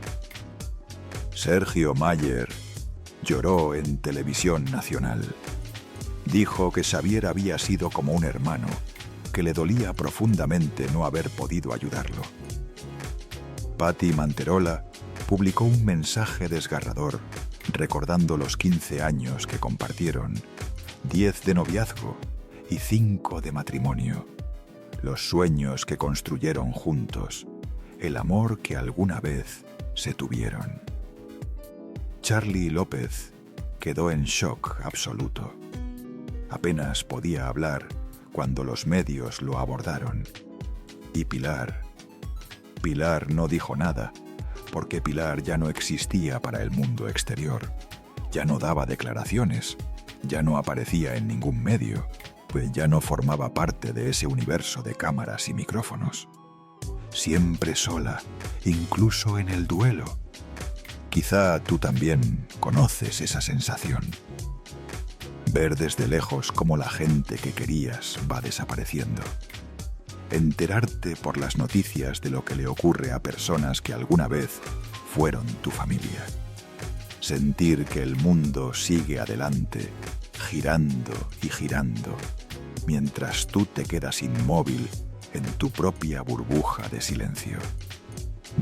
Sergio Mayer lloró en televisión nacional. Dijo que Xavier había sido como un hermano, que le dolía profundamente no haber podido ayudarlo. Patti Manterola publicó un mensaje desgarrador recordando los 15 años que compartieron, 10 de noviazgo y 5 de matrimonio, los sueños que construyeron juntos, el amor que alguna vez se tuvieron. Charly López quedó en shock absoluto. Apenas podía hablar cuando los medios lo abordaron. Y Pilar no dijo nada, porque Pilar ya no existía para el mundo exterior. Ya no daba declaraciones, ya no aparecía en ningún medio, pues ya no formaba parte de ese universo de cámaras y micrófonos. Siempre sola, incluso en el duelo. Quizá tú también conoces esa sensación. Ver desde lejos cómo la gente que querías va desapareciendo. Enterarte por las noticias de lo que le ocurre a personas que alguna vez fueron tu familia. Sentir que el mundo sigue adelante, girando y girando, mientras tú te quedas inmóvil en tu propia burbuja de silencio.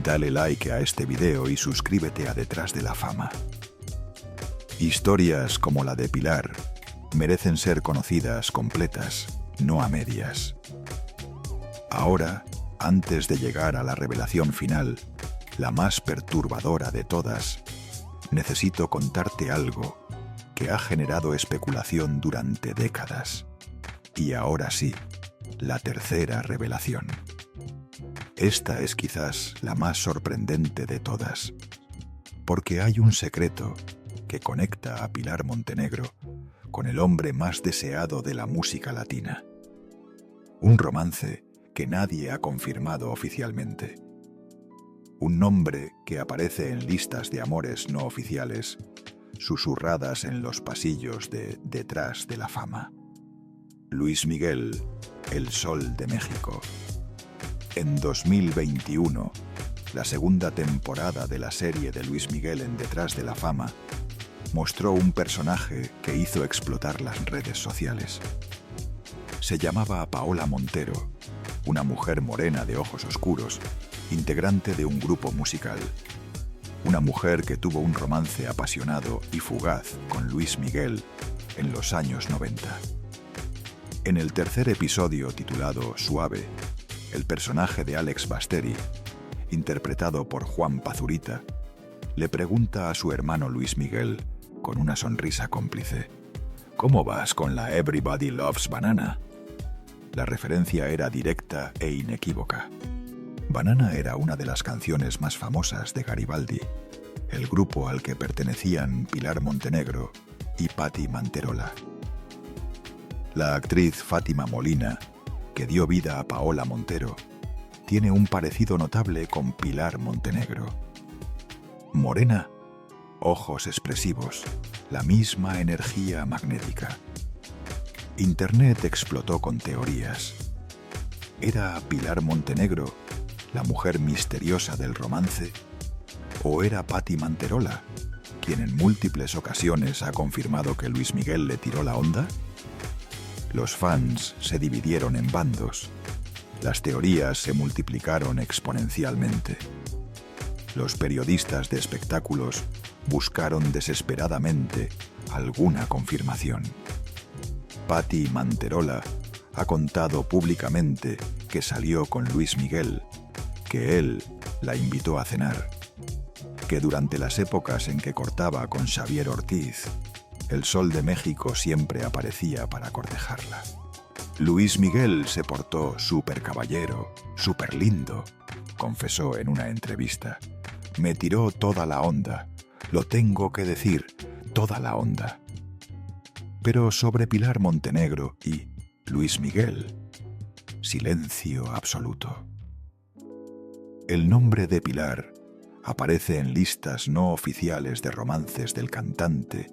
Dale like a este video y suscríbete a Detrás de la Fama. Historias como la de Pilar merecen ser conocidas completas, no a medias. Ahora, antes de llegar a la revelación final, la más perturbadora de todas, necesito contarte algo que ha generado especulación durante décadas. Y ahora sí, la tercera revelación. Esta es quizás la más sorprendente de todas, porque hay un secreto que conecta a Pilar Montenegro con el hombre más deseado de la música latina. Un romance que nadie ha confirmado oficialmente. Un nombre que aparece en listas de amores no oficiales, susurradas en los pasillos de Detrás de la Fama. Luis Miguel, el Sol de México. En 2021, la segunda temporada de la serie de Luis Miguel en Detrás de la Fama mostró un personaje que hizo explotar las redes sociales. Se llamaba Paola Montero, una mujer morena de ojos oscuros, integrante de un grupo musical. Una mujer que tuvo un romance apasionado y fugaz con Luis Miguel en los años 90. En el tercer episodio titulado Suave, el personaje de Alex Basteri, interpretado por Juan Pazurita, le pregunta a su hermano Luis Miguel, con una sonrisa cómplice, ¿cómo vas con la Everybody Loves Banana? La referencia era directa e inequívoca. Banana era una de las canciones más famosas de Garibaldi, el grupo al que pertenecían Pilar Montenegro y Patti Manterola. La actriz Fátima Molina, que dio vida a Paola Montero, tiene un parecido notable con Pilar Montenegro. Morena, ojos expresivos, la misma energía magnética. Internet explotó con teorías. ¿Era Pilar Montenegro la mujer misteriosa del romance? ¿O era Patti Manterola, quien en múltiples ocasiones ha confirmado que Luis Miguel le tiró la onda? Los fans se dividieron en bandos. Las teorías se multiplicaron exponencialmente. Los periodistas de espectáculos buscaron desesperadamente alguna confirmación. Patti Manterola ha contado públicamente que salió con Luis Miguel, que él la invitó a cenar, que durante las épocas en que cortaba con Xavier Ortiz, el Sol de México siempre aparecía para cortejarla. Luis Miguel se portó súper caballero, súper lindo, confesó en una entrevista. Me tiró toda la onda, lo tengo que decir, toda la onda. Pero sobre Pilar Montenegro y Luis Miguel, silencio absoluto. El nombre de Pilar aparece en listas no oficiales de romances del cantante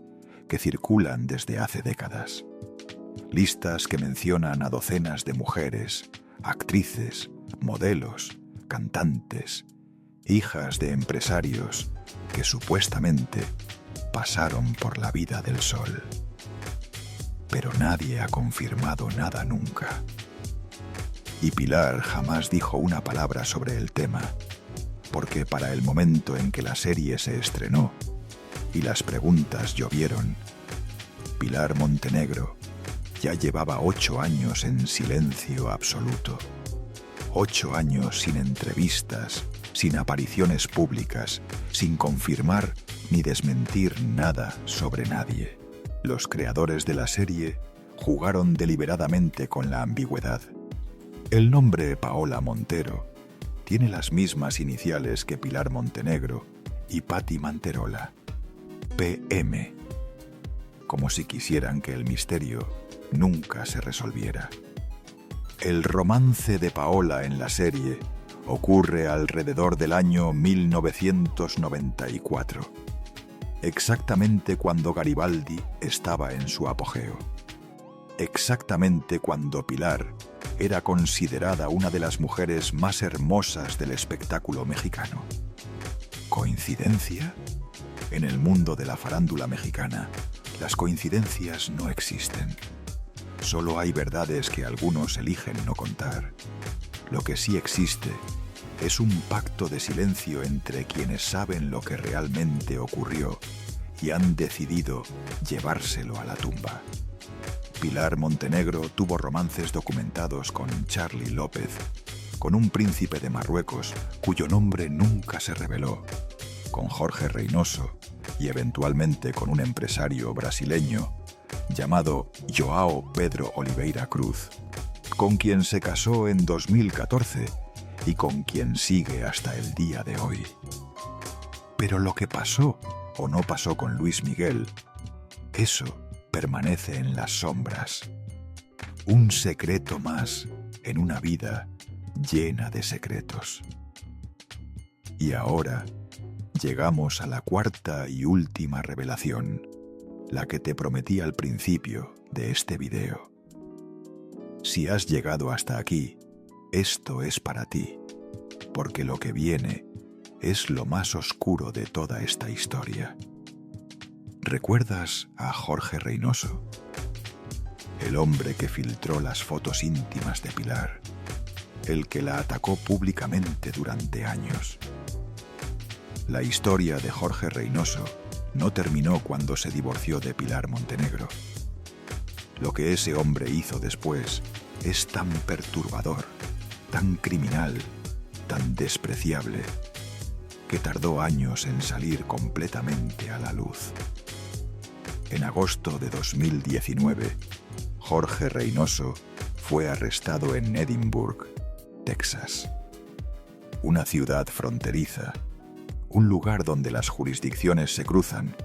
que circulan desde hace décadas. Listas que mencionan a docenas de mujeres, actrices, modelos, cantantes, hijas de empresarios que supuestamente pasaron por la vida del Sol. Pero nadie ha confirmado nada nunca. Y Pilar jamás dijo una palabra sobre el tema. porque para el momento en que la serie se estrenó y las preguntas llovieron, Pilar Montenegro ya llevaba 8 años en silencio absoluto. 8 años sin entrevistas, sin apariciones públicas, sin confirmar ni desmentir nada sobre nadie. Los creadores de la serie jugaron deliberadamente con la ambigüedad. El nombre Paola Montero tiene las mismas iniciales que Pilar Montenegro y Patti Manterola, PM, como si quisieran que el misterio nunca se resolviera. El romance de Paola en la serie ocurre alrededor del año 1994, exactamente cuando Garibaldi estaba en su apogeo, exactamente cuando Pilar era considerada una de las mujeres más hermosas del espectáculo mexicano. ¿Coincidencia? En el mundo de la farándula mexicana, las coincidencias no existen. Solo hay verdades que algunos eligen no contar. Lo que sí existe es un pacto de silencio entre quienes saben lo que realmente ocurrió y han decidido llevárselo a la tumba. Pilar Montenegro tuvo romances documentados con Charly López, con un príncipe de Marruecos cuyo nombre nunca se reveló, con Jorge Reynoso y eventualmente con un empresario brasileño llamado João Pedro Oliveira Cruz, con quien se casó en 2014 y con quien sigue hasta el día de hoy. Pero lo que pasó o no pasó con Luis Miguel, eso permanece en las sombras. Un secreto más en una vida llena de secretos. Y ahora llegamos a la cuarta y última revelación, la que te prometí al principio de este video. Si has llegado hasta aquí, esto es para ti, porque lo que viene es lo más oscuro de toda esta historia. ¿Recuerdas a Jorge Reynoso? El hombre que filtró las fotos íntimas de Pilar, el que la atacó públicamente durante años. La historia de Jorge Reynoso no terminó cuando se divorció de Pilar Montenegro. Lo que ese hombre hizo después es tan perturbador, tan criminal, tan despreciable, que tardó años en salir completamente a la luz. En agosto de 2019, Jorge Reynoso fue arrestado en Edinburgh, Texas, una ciudad fronteriza, un lugar donde las jurisdicciones se cruzan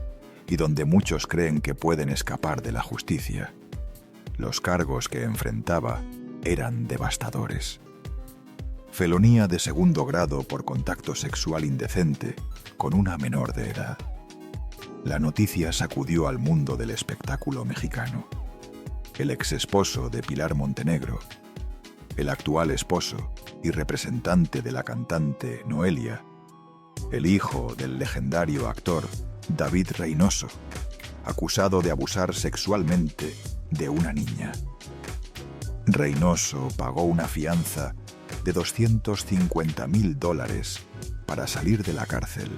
y donde muchos creen que pueden escapar de la justicia. Los cargos que enfrentaba eran devastadores. Felonía de 2º grado por contacto sexual indecente con una menor de edad. La noticia sacudió al mundo del espectáculo mexicano. El exesposo de Pilar Montenegro, el actual esposo y representante de la cantante Noelia, el hijo del legendario actor David Reynoso, acusado de abusar sexualmente de una niña. Reynoso pagó una fianza de $250,000 para salir de la cárcel.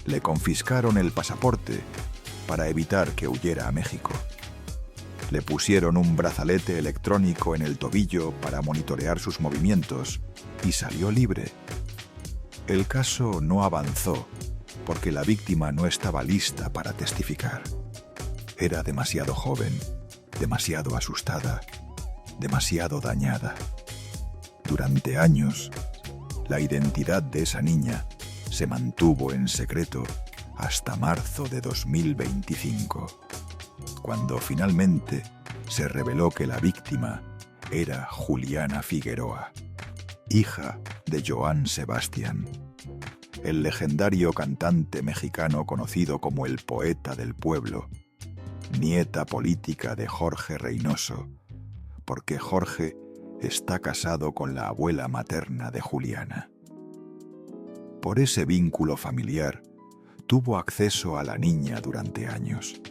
Le confiscaron el pasaporte para evitar que huyera a México. Le pusieron un brazalete electrónico en el tobillo para monitorear sus movimientos y salió libre. El caso no avanzó porque la víctima no estaba lista para testificar. Era demasiado joven, demasiado asustada, demasiado dañada. Durante años, la identidad de esa niña se mantuvo en secreto hasta marzo de 2025, cuando finalmente se reveló que la víctima era Juliana Figueroa, hija de Joan Sebastián, el legendario cantante mexicano conocido como el Poeta del Pueblo, nieta política de Jorge Reynoso, porque Jorge está casado con la abuela materna de Juliana. Por ese vínculo familiar, tuvo acceso a la niña durante años.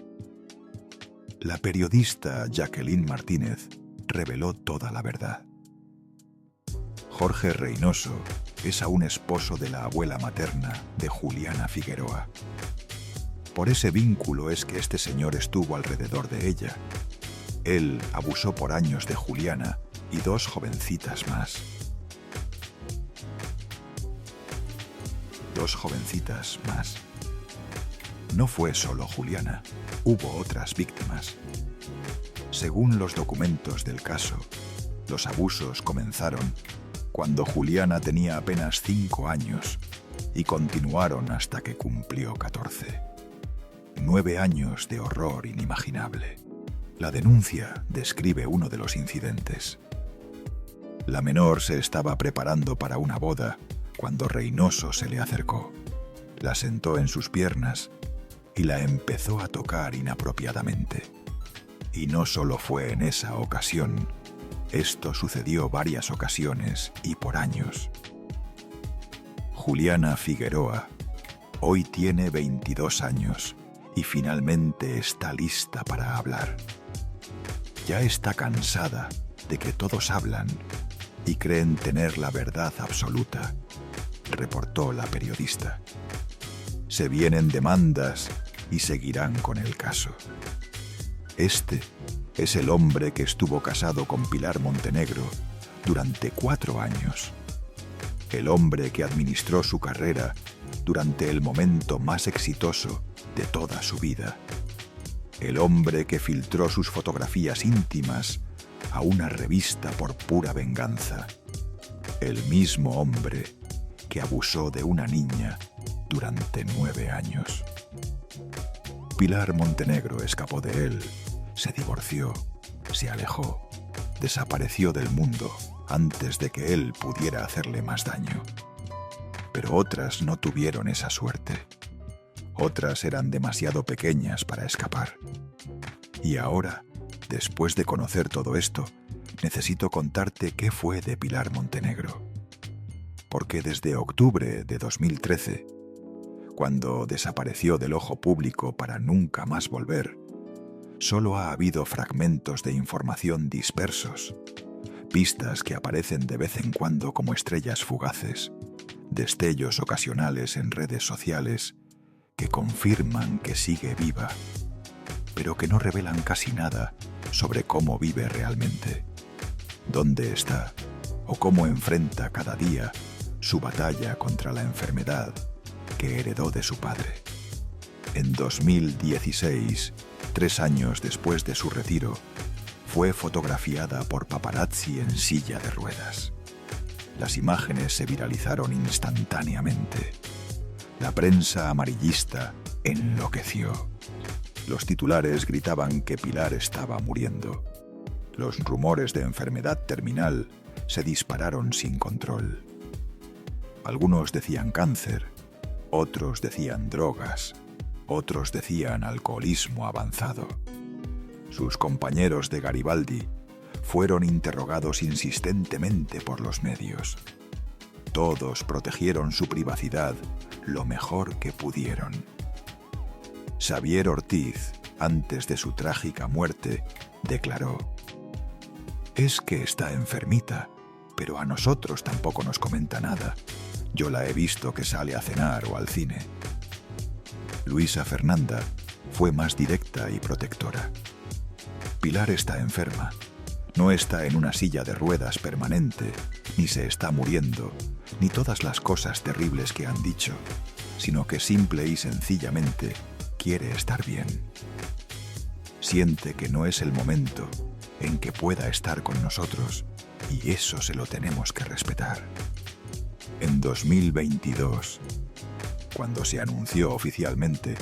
La periodista Jacqueline Martínez reveló toda la verdad. Jorge Reynoso es aún esposo de la abuela materna de Juliana Figueroa. Por ese vínculo es que este señor estuvo alrededor de ella. Él abusó por años de Juliana y 2 jovencitas más. 2 jovencitas más. No fue solo Juliana, hubo otras víctimas. Según los documentos del caso, los abusos comenzaron cuando Juliana tenía apenas 5 años y continuaron hasta que cumplió 14. 9 años de horror inimaginable. La denuncia describe uno de los incidentes. La menor se estaba preparando para una boda cuando Reynoso se le acercó, la sentó en sus piernas y la empezó a tocar inapropiadamente. Y no solo fue en esa ocasión, esto sucedió varias ocasiones y por años. Juliana Figueroa hoy tiene 22 años y finalmente está lista para hablar. Ya está cansada de que todos hablan y creen tener la verdad absoluta, reportó la periodista. Se vienen demandas y seguirán con el caso. Este es el hombre que estuvo casado con Pilar Montenegro durante 4 años. El hombre que administró su carrera durante el momento más exitoso de toda su vida. El hombre que filtró sus fotografías íntimas a una revista por pura venganza. El mismo hombre que abusó de una niña durante 9 años. Pilar Montenegro escapó de él, se divorció, se alejó, desapareció del mundo antes de que él pudiera hacerle más daño. Pero otras no tuvieron esa suerte. Otras eran demasiado pequeñas para escapar. Y ahora, después de conocer todo esto, necesito contarte qué fue de Pilar Montenegro. Porque desde octubre de 2013, cuando desapareció del ojo público para nunca más volver, solo ha habido fragmentos de información dispersos, pistas que aparecen de vez en cuando como estrellas fugaces, destellos ocasionales en redes sociales que confirman que sigue viva, pero que no revelan casi nada sobre cómo vive realmente, dónde está o cómo enfrenta cada día su batalla contra la enfermedad que heredó de su padre. En 2016, 3 años después de su retiro, fue fotografiada por paparazzi en silla de ruedas. Las imágenes se viralizaron instantáneamente. La prensa amarillista enloqueció. Los titulares gritaban que Pilar estaba muriendo. Los rumores de enfermedad terminal se dispararon sin control. Algunos decían cáncer, otros decían drogas, otros decían alcoholismo avanzado. Sus compañeros de Garibaldi fueron interrogados insistentemente por los medios. Todos protegieron su privacidad lo mejor que pudieron. Xavier Ortiz, antes de su trágica muerte, declaró: «Es que está enfermita, pero a nosotros tampoco nos comenta nada. Yo la he visto que sale a cenar o al cine». Luisa Fernanda fue más directa y protectora. Pilar está enferma. No está en una silla de ruedas permanente, ni se está muriendo, ni todas las cosas terribles que han dicho, sino que simple y sencillamente quiere estar bien. Siente que no es el momento en que pueda estar con nosotros, y eso se lo tenemos que respetar. En 2022, cuando se anunció oficialmente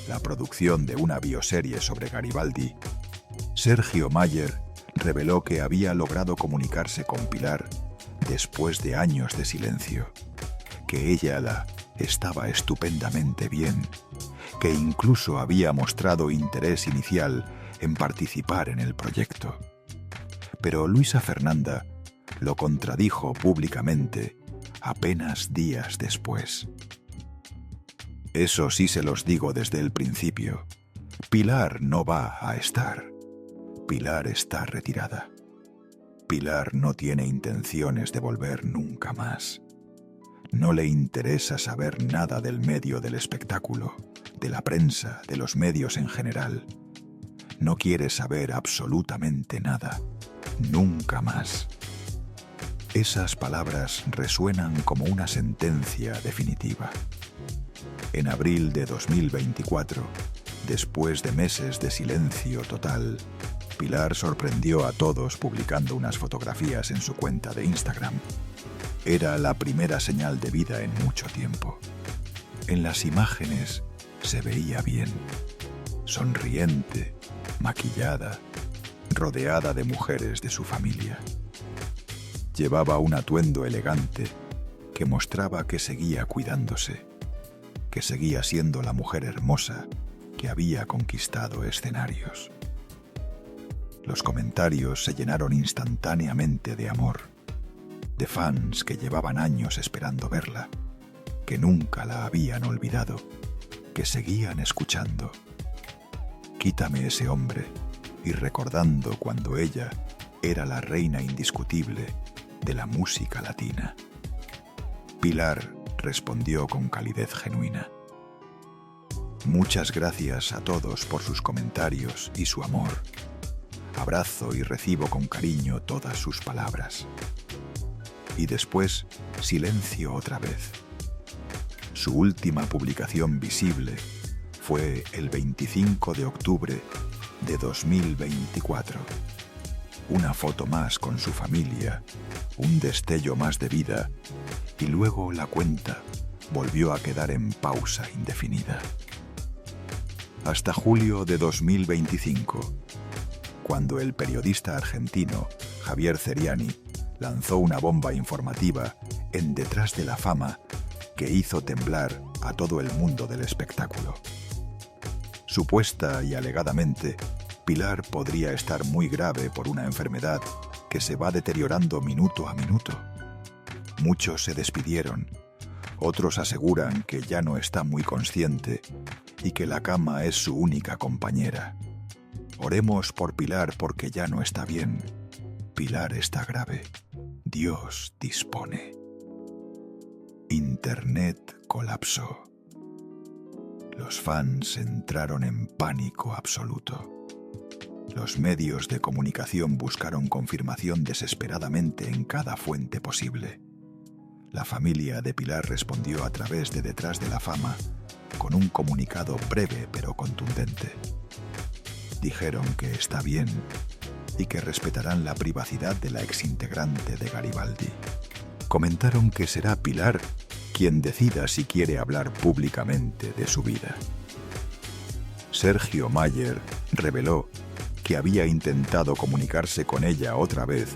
la producción de una bioserie sobre Garibaldi, Sergio Mayer reveló que había logrado comunicarse con Pilar después de años de silencio, que ella estaba estupendamente bien, que incluso había mostrado interés inicial en participar en el proyecto. Pero Luisa Fernanda lo contradijo públicamente apenas días después. Eso sí se los digo desde el principio. Pilar no va a estar. Pilar está retirada. Pilar no tiene intenciones de volver nunca más. No le interesa saber nada del medio del espectáculo, de la prensa, de los medios en general. No quiere saber absolutamente nada. Nunca más. Esas palabras resuenan como una sentencia definitiva. En abril de 2024, después de meses de silencio total, Pilar sorprendió a todos publicando unas fotografías en su cuenta de Instagram. Era la primera señal de vida en mucho tiempo. En las imágenes se veía bien, sonriente, maquillada, rodeada de mujeres de su familia. Llevaba un atuendo elegante que mostraba que seguía cuidándose, que seguía siendo la mujer hermosa que había conquistado escenarios. Los comentarios se llenaron instantáneamente de amor, de fans que llevaban años esperando verla, que nunca la habían olvidado, que seguían escuchando. Quítame ese hombre, y recordando cuando ella era la reina indiscutible de la música latina. Pilar respondió con calidez genuina. Muchas gracias a todos por sus comentarios y su amor. Abrazo y recibo con cariño todas sus palabras. Y después, silencio otra vez. Su última publicación visible fue el 25 de octubre de 2024. Una foto más con su familia, un destello más de vida, y luego la cuenta volvió a quedar en pausa indefinida. Hasta julio de 2025, cuando el periodista argentino Javier Ceriani lanzó una bomba informativa en Detrás de la Fama que hizo temblar a todo el mundo del espectáculo. Supuesta y alegadamente, Pilar podría estar muy grave por una enfermedad que se va deteriorando minuto a minuto. Muchos se despidieron, otros aseguran que ya no está muy consciente y que la cama es su única compañera. Oremos por Pilar porque ya no está bien. Pilar está grave. Dios dispone. Internet colapsó. Los fans entraron en pánico absoluto. Los medios de comunicación buscaron confirmación desesperadamente en cada fuente posible. La familia de Pilar respondió a través de Detrás de la Fama con un comunicado breve pero contundente. Dijeron que está bien y que respetarán la privacidad de la exintegrante de Garibaldi. Comentaron que será Pilar quien decida si quiere hablar públicamente de su vida. Sergio Mayer reveló que había intentado comunicarse con ella otra vez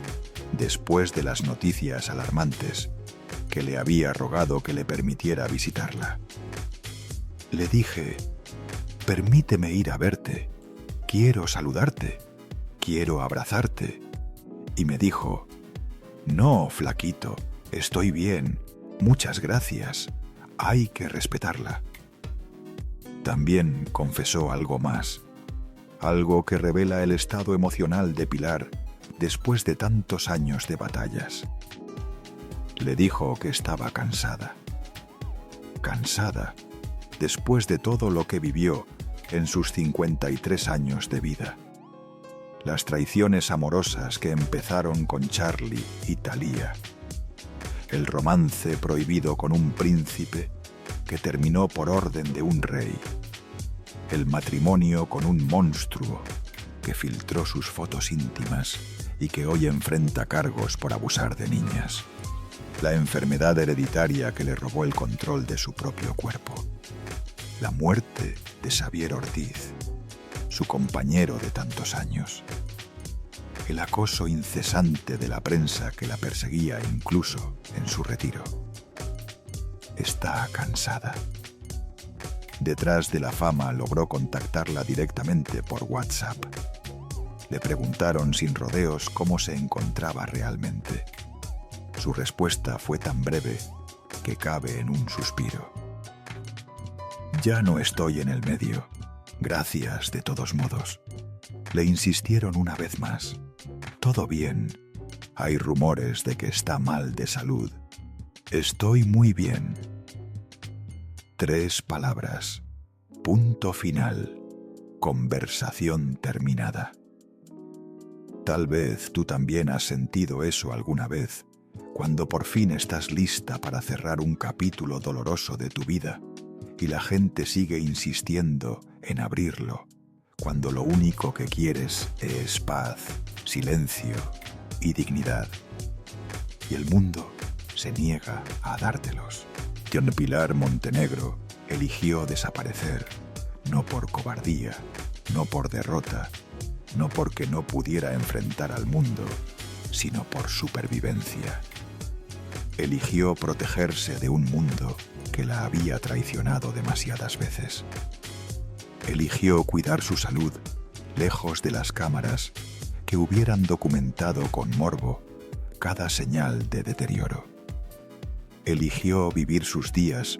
después de las noticias alarmantes, que le había rogado que le permitiera visitarla. Le dije, permíteme ir a verte, quiero saludarte, quiero abrazarte. Y me dijo, no, flaquito, estoy bien, muchas gracias, hay que respetarla. También confesó algo más, algo que revela el estado emocional de Pilar después de tantos años de batallas. Le dijo que estaba cansada. Cansada después de todo lo que vivió en sus 53 años de vida. Las traiciones amorosas que empezaron con Charly y Thalía. El romance prohibido con un príncipe que terminó por orden de un rey. El matrimonio con un monstruo que filtró sus fotos íntimas y que hoy enfrenta cargos por abusar de niñas. La enfermedad hereditaria que le robó el control de su propio cuerpo. La muerte de Xavier Ortiz, su compañero de tantos años. El acoso incesante de la prensa que la perseguía incluso en su retiro. Está cansada. Detrás de la Fama logró contactarla directamente por WhatsApp. Le preguntaron sin rodeos cómo se encontraba realmente. Su respuesta fue tan breve que cabe en un suspiro. Ya no estoy en el medio. Gracias de todos modos. Le insistieron una vez más. Todo bien. Hay rumores de que está mal de salud. Estoy muy bien. 3 palabras. Punto final. Conversación terminada. Tal vez tú también has sentido eso alguna vez, cuando por fin estás lista para cerrar un capítulo doloroso de tu vida y la gente sigue insistiendo en abrirlo, cuando lo único que quieres es paz, silencio y dignidad. Y el mundo se niega a dártelos. Pilar Montenegro eligió desaparecer, no por cobardía, no por derrota, no porque no pudiera enfrentar al mundo, sino por supervivencia. Eligió protegerse de un mundo que la había traicionado demasiadas veces. Eligió cuidar su salud, lejos de las cámaras que hubieran documentado con morbo cada señal de deterioro. Eligió vivir sus días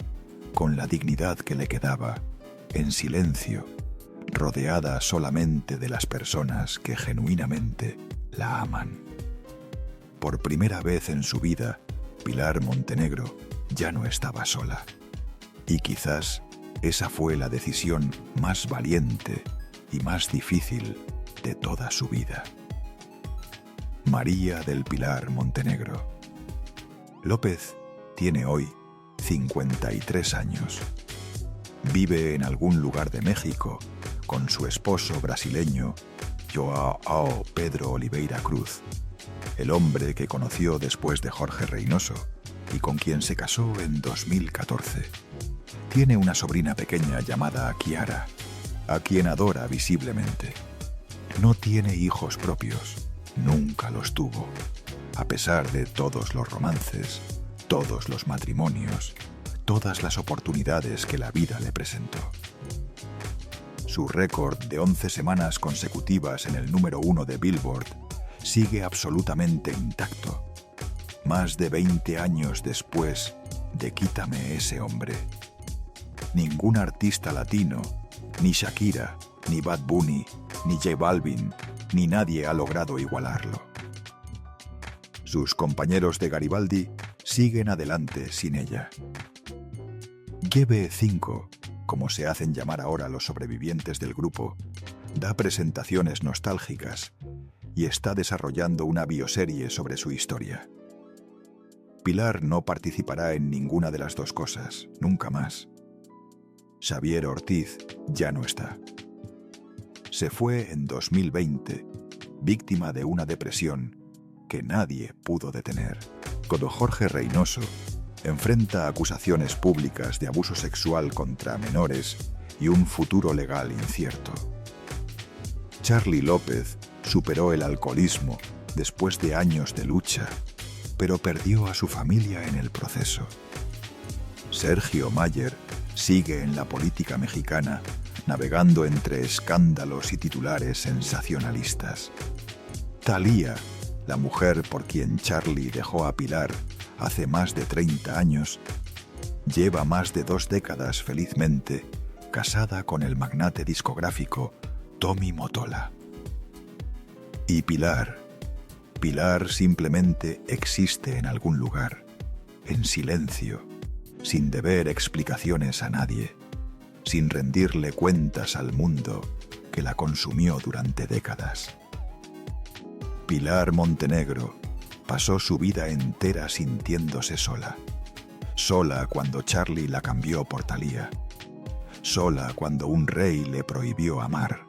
con la dignidad que le quedaba, en silencio, rodeada solamente de las personas que genuinamente la aman. Por primera vez en su vida, Pilar Montenegro ya no estaba sola. Y quizás esa fue la decisión más valiente y más difícil de toda su vida. María del Pilar Montenegro. López tiene hoy 53 años. Vive en algún lugar de México con su esposo brasileño, João Pedro Oliveira Cruz, el hombre que conoció después de Jorge Reynoso y con quien se casó en 2014. Tiene una sobrina pequeña llamada Kiara, a quien adora visiblemente. No tiene hijos propios, nunca los tuvo, a pesar de todos los romances, todos los matrimonios, todas las oportunidades que la vida le presentó. Su récord de 11 semanas consecutivas en el número 1 de Billboard sigue absolutamente intacto, más de 20 años después de Quítame ese hombre. Ningún artista latino, ni Shakira, ni Bad Bunny, ni J Balvin, ni nadie ha logrado igualarlo. Sus compañeros de Garibaldi siguen adelante sin ella. GB5, como se hacen llamar ahora los sobrevivientes del grupo, da presentaciones nostálgicas y está desarrollando una bioserie sobre su historia. Pilar no participará en ninguna de las dos cosas, nunca más. Xavier Ortiz ya no está. Se fue en 2020, víctima de una depresión que nadie pudo detener. Cuando Jorge Reynoso enfrenta acusaciones públicas de abuso sexual contra menores y un futuro legal incierto. Charly López superó el alcoholismo después de años de lucha, pero perdió a su familia en el proceso. Sergio Mayer sigue en la política mexicana, navegando entre escándalos y titulares sensacionalistas. Thalía, la mujer por quien Charly dejó a Pilar hace más de 30 años, lleva más de 2 décadas felizmente casada con el magnate discográfico Tommy Mottola. Y Pilar simplemente existe en algún lugar, en silencio, sin deber explicaciones a nadie, sin rendirle cuentas al mundo que la consumió durante décadas. Pilar Montenegro pasó su vida entera sintiéndose sola. Sola cuando Charly la cambió por Thalía. Sola cuando un rey le prohibió amar.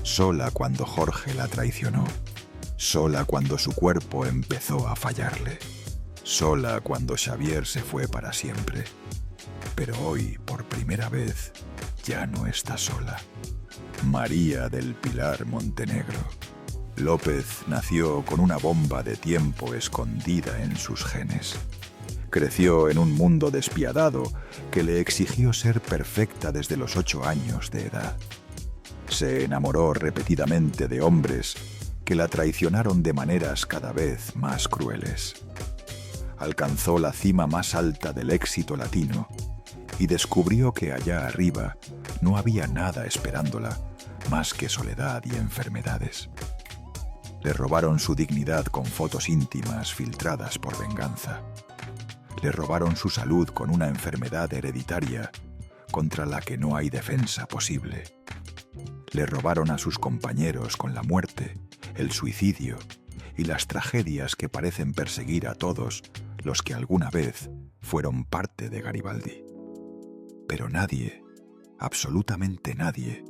Sola cuando Jorge la traicionó. Sola cuando su cuerpo empezó a fallarle. Sola cuando Xavier se fue para siempre. Pero hoy, por primera vez, ya no está sola. María del Pilar Montenegro. López nació con una bomba de tiempo escondida en sus genes. Creció en un mundo despiadado que le exigió ser perfecta desde los 8 años de edad. Se enamoró repetidamente de hombres que la traicionaron de maneras cada vez más crueles. Alcanzó la cima más alta del éxito latino y descubrió que allá arriba no había nada esperándola más que soledad y enfermedades. Le robaron su dignidad con fotos íntimas filtradas por venganza. Le robaron su salud con una enfermedad hereditaria contra la que no hay defensa posible. Le robaron a sus compañeros con la muerte, el suicidio y las tragedias que parecen perseguir a todos los que alguna vez fueron parte de Garibaldi. Pero nadie, absolutamente nadie,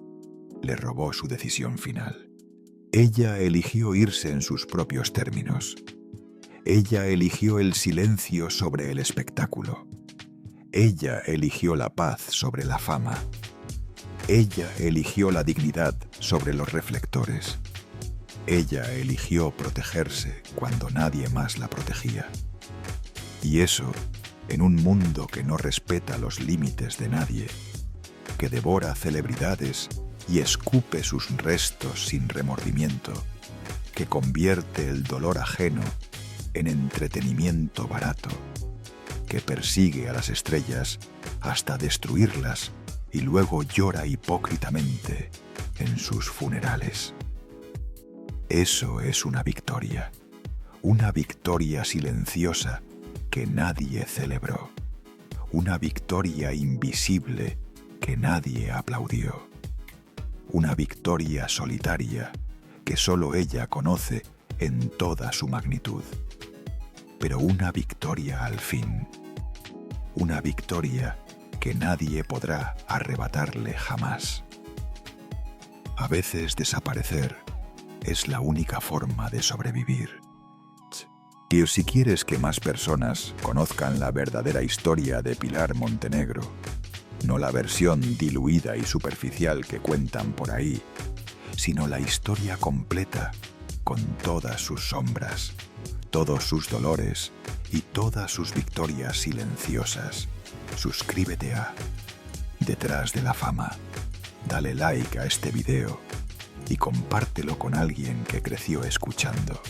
le robó su decisión final. Ella eligió irse en sus propios términos. Ella eligió el silencio sobre el espectáculo. Ella eligió la paz sobre la fama. Ella eligió la dignidad sobre los reflectores. Ella eligió protegerse cuando nadie más la protegía. Y eso en un mundo que no respeta los límites de nadie, que devora celebridades y escupe sus restos sin remordimiento, que convierte el dolor ajeno en entretenimiento barato, que persigue a las estrellas hasta destruirlas y luego llora hipócritamente en sus funerales. Eso es una victoria silenciosa que nadie celebró, una victoria invisible que nadie aplaudió, una victoria solitaria que solo ella conoce en toda su magnitud, pero una victoria al fin, una victoria que nadie podrá arrebatarle jamás. A veces desaparecer es la única forma de sobrevivir. Y si quieres que más personas conozcan la verdadera historia de Pilar Montenegro, no la versión diluida y superficial que cuentan por ahí, sino la historia completa, con todas sus sombras, todos sus dolores y todas sus victorias silenciosas, suscríbete a Detrás de la Fama, dale like a este video y compártelo con alguien que creció escuchando.